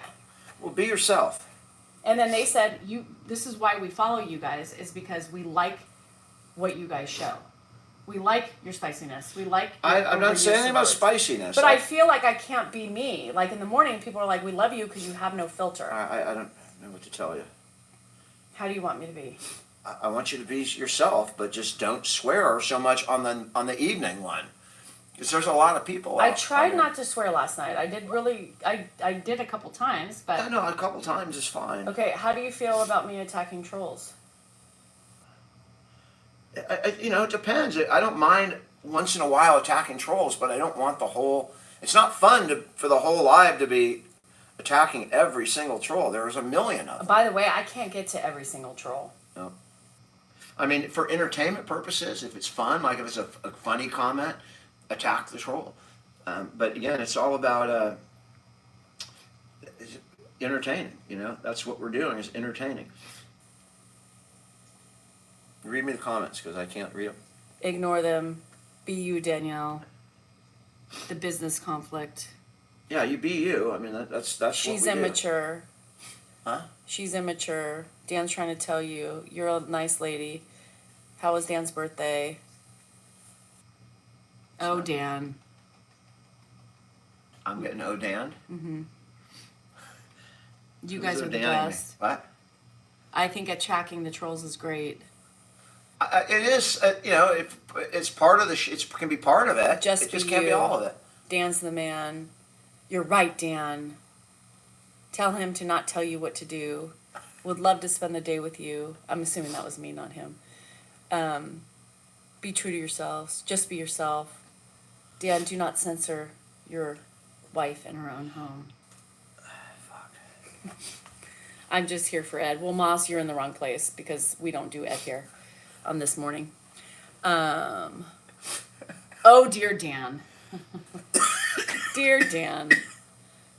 Well, be yourself. And then they said, this is why we follow you guys, is because we like what you guys show. We like your spiciness. We like I'm not saying anything about spiciness. But I feel like I can't be me. Like in the morning, people are like, we love you because you have no filter. I don't know what to tell you. How do you want me to be? I want you to be yourself, but just don't swear so much on the evening one. Because there's a lot of people. I tried not to swear last night. I did a couple times, but... No, a couple times is fine. Okay, how do you feel about me attacking trolls? It depends. I don't mind once in a while attacking trolls, but I don't want the whole... It's not fun for the whole live to be attacking every single troll. There's a million of them. By the way, I can't get to every single troll. No. I mean, for entertainment purposes, if it's fun, like if it's a funny comment, attack the troll. But again, it's all about entertaining. That's what we're doing, is entertaining. Read me the comments because I can't read them. Ignore them. Be you, Danielle. The business conflict. Yeah, you be you. I mean, that's She's what we immature. Do. Huh? She's immature. Dan's trying to tell you, you're a nice lady. How was Dan's birthday? Oh, Dan. I'm getting Dan. Mm-hmm. You Who's guys are the Odaning me? best. What? I think attacking the trolls is great. It is, if it's part of it can be part of it. It just can't be all of it. Dan's the man. You're right, Dan. Tell him to not tell you what to do. Would love to spend the day with you. I'm assuming that was me, not him. Be true to yourselves. Just be yourself. Dan, do not censor your wife in her own home. Fuck. I'm just here for Ed. Well, Moss, you're in the wrong place because we don't do Ed here. on this morning. Oh, dear Dan. Dear Dan.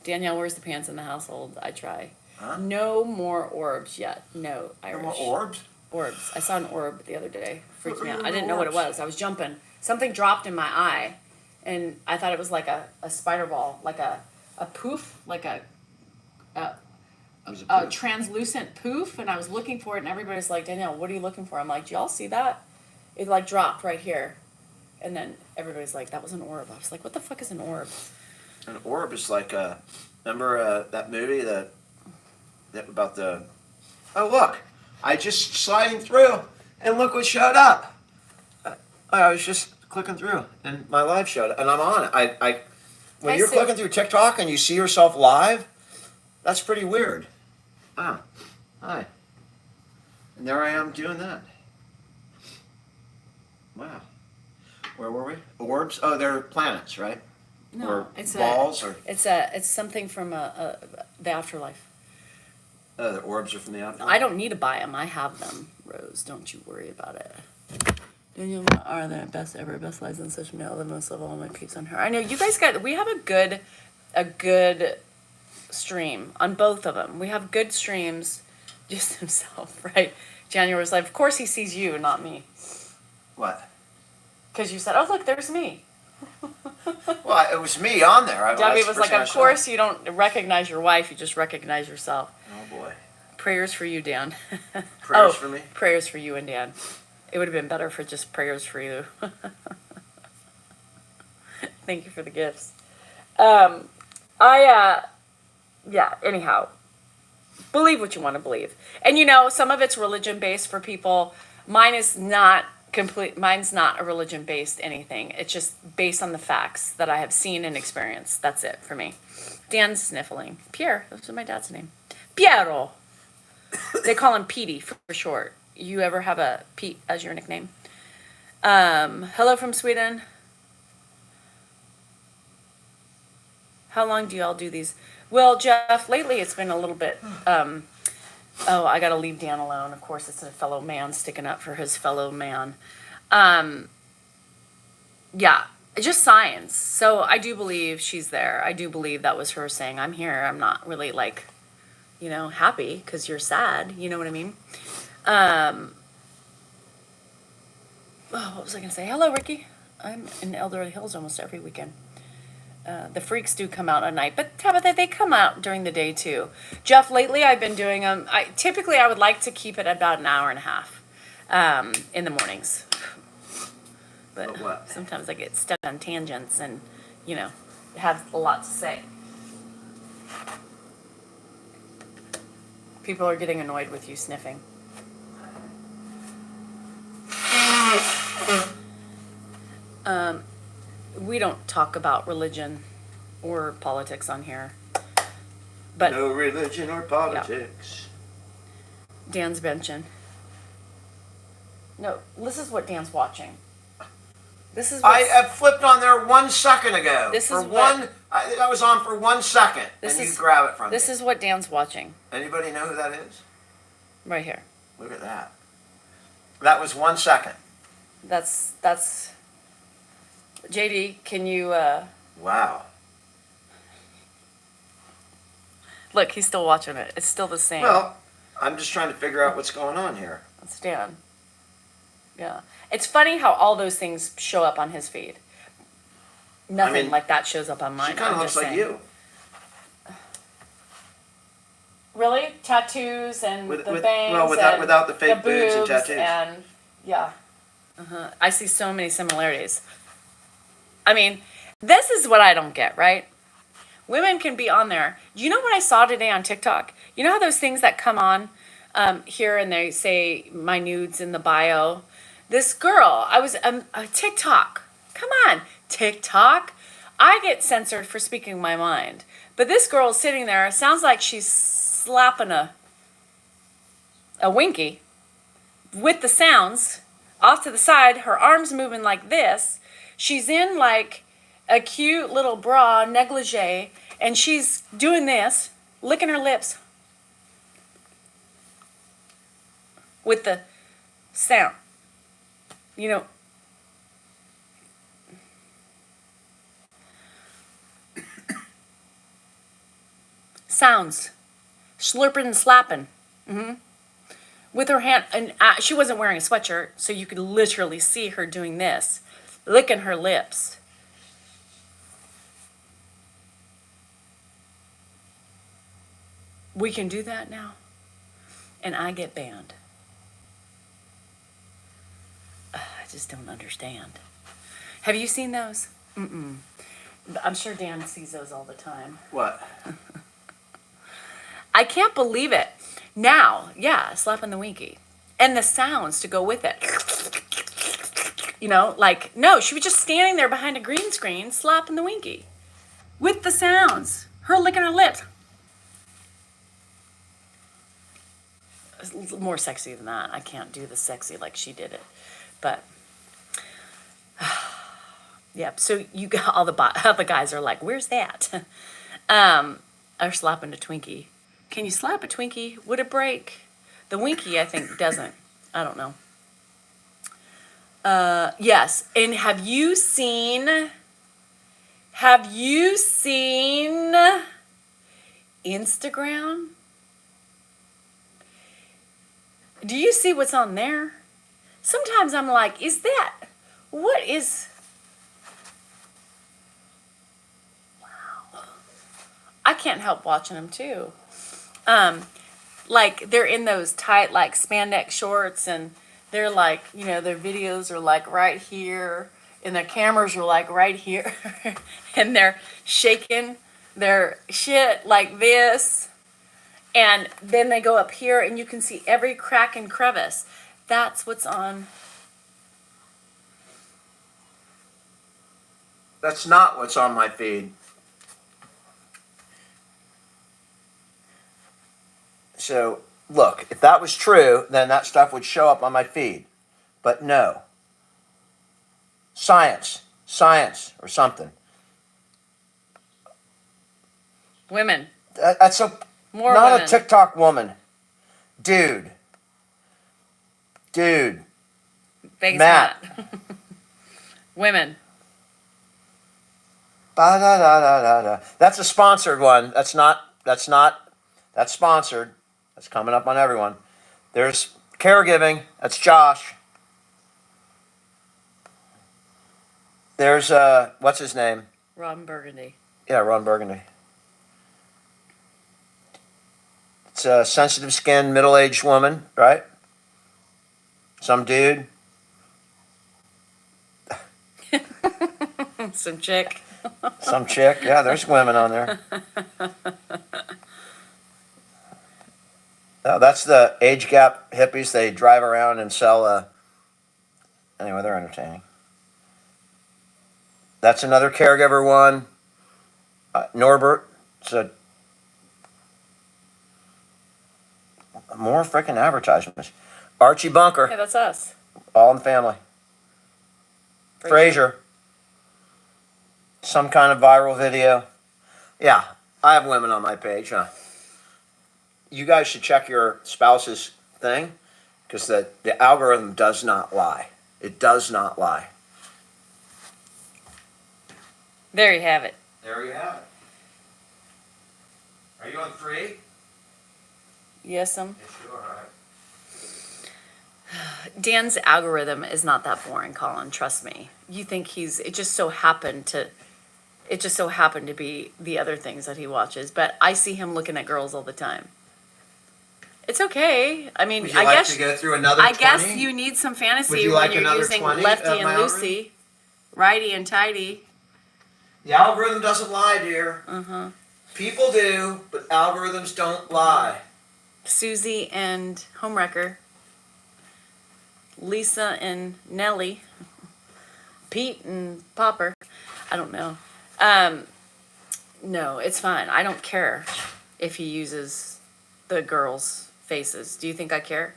Danielle wears the pants in the household. I try. Huh? No more orbs yet. No No Irish. more orbs? Orbs. I saw an orb the other day. Freaked me out. What I are didn't know what it orbs? was. I was jumping. Something dropped in my eye, and I thought it was like a spider ball, like a poof, like a There's a poof. translucent poof, and I was looking for it, and everybody's like, Danielle, what are you looking for? I'm like, do y'all see that? It like dropped right here. And then everybody's like, that was an orb. I was like, what the fuck is an orb? An orb is like remember that movie that about the, oh look, I just sliding through and look what showed up. I was just clicking through and my live showed up and I'm on it. When Hi, you're Sue. clicking through TikTok and you see yourself live, that's pretty weird. Ah, hi. And there I am doing that. Wow. Where were we? Orbs? Oh, they're planets, right? No, Or it's balls, or it's something from the afterlife. oh, the orbs are from the afterlife. I don't need to buy them. I have them, Rose. Don't you worry about it. Danielle are the best ever, best lives on social media. The most of all my peeps on her. I know you guys we have a good stream on both of them. We have good streams. Just himself, right? January was like, of course he sees you, not me. What? Because you said, oh look, there's me. Well, it was me on there. Debbie that's was the like, person I of saw. course you don't recognize your wife, you just recognize yourself. Oh boy. Prayers for you, Dan. Prayers for me? Prayers for you and Dan. It would have been better for just prayers for you. Thank you for the gifts. Yeah, anyhow. Believe what you want to believe. And you know, some of it's religion based for people. Mine's not a religion based anything. It's just based on the facts that I have seen and experienced. That's it for me. Dan's sniffling. Pierre, that's my dad's name. Piero. They call him Petey for short. You ever have a Pete as your nickname? Hello from Sweden. How long do y'all do these? Well, Jeff, lately it's been a little bit, oh, I gotta leave Dan alone. Of course, it's a fellow man sticking up for his fellow man. Yeah, just science. So I do believe she's there. I do believe that was her saying, I'm here. I'm not really like, happy because you're sad. You know what I mean? What was I gonna say? Hello, Ricky. I'm in Elderly Hills almost every weekend. The freaks do come out at night, but Tabitha, they come out during the day too. Jeff, lately I've been doing them. Typically I would like to keep it about an hour and a half in the mornings. But what? sometimes I get stuck on tangents and, have a lot to say. People are getting annoyed with you sniffing. We don't talk about religion or politics on here. But No religion or politics. Dan's benching. No, this is what Dan's watching. This is I what flipped on there 1 second ago. This for is what- one. I was on for 1 second, This and you is- grab it from this me. is what Dan's watching Anybody know who that is? right here. Look at that. That was 1 second. That's JD, can you Wow. look, he's still watching it. It's still the same. Well, I'm just trying to figure out what's going on here. That's Dan. Yeah. It's funny how all those things show up on his feed. Nothing like that shows up on mine. She kind of I'm looks just like saying. you. Really? Tattoos and With- the with- bangs well, without- and without the fake the boobs and boobs tattoos. and yeah. I see so many similarities. I mean, this is what I don't get, right? Women can be on there. You know what I saw today on TikTok? You know how those things that come on here and they say my nudes in the bio? This girl, I was TikTok. Come on, TikTok. I get censored for speaking my mind. But this girl's sitting there, it sounds like she's slapping a winky with the sounds off to the side, her arms moving like this. She's in like a cute little bra, negligee, and she's doing this, licking her lips with the sound. you know, sounds, slurping and slapping. With her hand, and she wasn't wearing a sweatshirt, so you could literally see her doing this, licking her lips. We can do that now, and I get banned. I just don't understand. Have you seen those? I'm sure Dan sees those all the time. What? I can't believe it. Now, yeah, slapping the winky. And the sounds to go with it. You know, like, no, she was just standing there behind a green screen slapping the winky. With the sounds. Her licking her lips. It's more sexy than that. I can't do the sexy like she did it. But, yeah, so you got all the guys are like, where's that? Are slapping a Twinkie. Can you slap a Twinkie? Would it break? The Winky, I think, doesn't. I don't know. Yes. And have you seen Instagram? Do you see what's on there? Sometimes I'm like, what is, wow. I can't help watching them too. Like they're in those tight like spandex shorts and they're like, you know, their videos are like right here and their cameras are like right here and they're shaking their shit like this. And then they go up here and you can see every crack and crevice. That's what's on. That's not what's on my feed. So, look, if that was true, then that stuff would show up on my feed. But no. Science, or something. Women. That's More not women. a TikTok woman. Dude. Vegas Matt. Women. Ba-da-da-da-da-da. That's a sponsored one. That's sponsored. That's coming up on everyone. There's Caregiving. That's Josh. There's, what's his name? Ron Burgundy. Yeah, Ron Burgundy. It's a sensitive skinned, middle-aged woman, right? Some dude. Some chick. Some chick. Yeah, there's women on there. Oh, that's the age gap hippies. They drive around and sell. Anyway, they're entertaining. That's another caregiver one. Norbert. It's more freaking advertisements. Archie Bunker. Yeah, that's us. All in the Family. Frasier. Some kind of viral video. Yeah, I have women on my page, huh? You guys should check your spouse's thing because the algorithm does not lie. It does not lie. There you have it. There you have it. Are you on 3? Yes, Yes, you are. All right. Dan's algorithm is not that boring, Colin. Trust me. You think it just so happened to be the other things that he watches. But I see him looking at girls all the time. It's okay. I mean, Would you I like guess to go through another I 20? guess you need some fantasy Would you when like you're another using 20 Lefty of and my Lucy, Righty and Tighty. The algorithm doesn't lie, dear. People do, but algorithms don't lie. Susie and Homewrecker. Lisa and Nellie. Pete and Popper. I don't know. No, it's fine. I don't care if he uses the girls' faces. Do you think I care?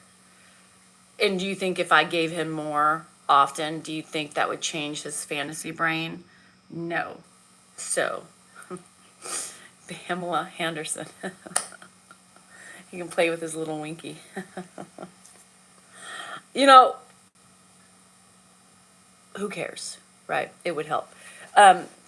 And do you think if I gave him more often, do you think that would change his fantasy brain? No. So, Pamela Henderson. He can play with his little winky. You know, who cares, right? It would help.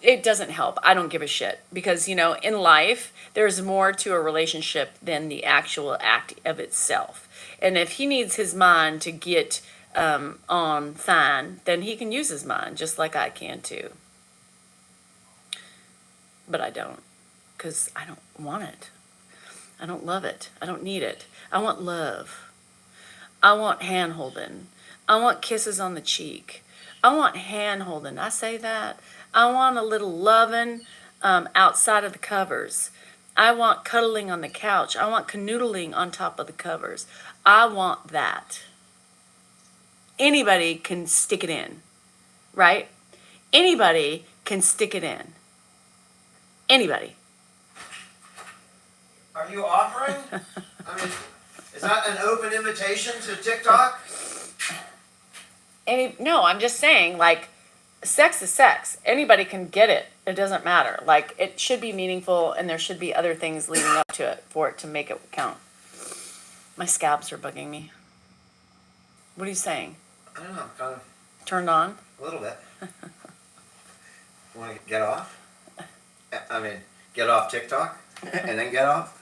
It doesn't help. I don't give a shit because, in life, there's more to a relationship than the actual act of itself. And if he needs his mind to get on fine, then he can use his mind just like I can too. But I don't, because I don't want it. I don't love it. I don't need it. I want love. I want hand holding. I want kisses on the cheek. I want hand holding. I say that. I want a little loving outside of the covers. I want cuddling on the couch. I want canoodling on top of the covers. I want that. Anybody can stick it in, right? Anybody can stick it in. Anybody. Are you offering? I mean, is that an open invitation to TikTok? No, I'm just saying, like, sex is sex. Anybody can get it. It doesn't matter. Like, it should be meaningful, and there should be other things leading up to it for it to make it count. My scabs are bugging me. What are you saying? I don't know, kind of Turned on? a little bit. Want to get off? I mean, get off TikTok and then get off?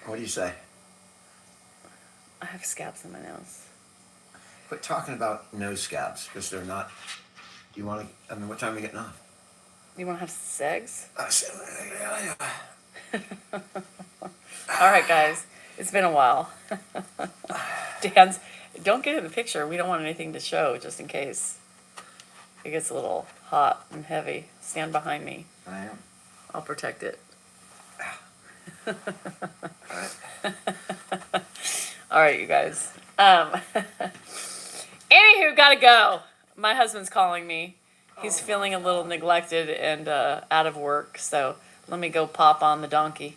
What do you say? I have scabs on my nails. Quit talking about nose scabs because they're not. Do you want to? I mean, what time are we getting off? You want to have sex? Yeah. All right, guys. It's been a while. Dan's, don't get in the picture. We don't want anything to show, just in case. It gets a little hot and heavy. Stand behind me. I am. I'll protect it. All right. All right, you guys. Anywho, gotta go. My husband's calling me. He's feeling a little neglected and out of work, so let me go pop on the donkey.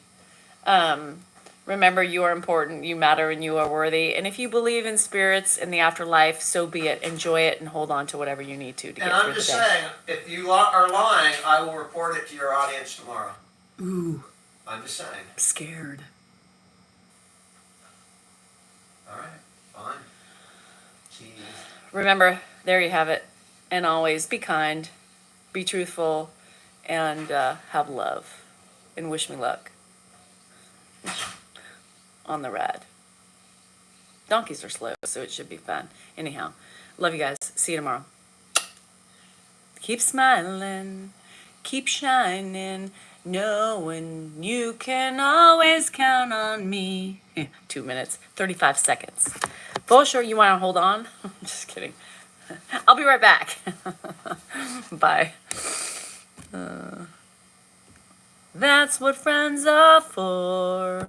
Remember, you are important, you matter, and you are worthy. And if you believe in spirits in the afterlife, so be it. Enjoy it and hold on to whatever you need to get through the day. And I'm just saying, if you are lying, I will report it to your audience tomorrow. Ooh, I'm just saying. I'm scared. All right, fine. Jeez. Remember, there you have it. And always be kind, be truthful, and have love. And wish me luck on the ride. Donkeys are slow, so it should be fun. Anyhow, love you guys. See you tomorrow. Keep smiling, keep shining, knowing you can always count on me. 2 minutes, 35 seconds. Full sure you want to hold on? Just kidding. I'll be right back. Bye. That's what friends are for.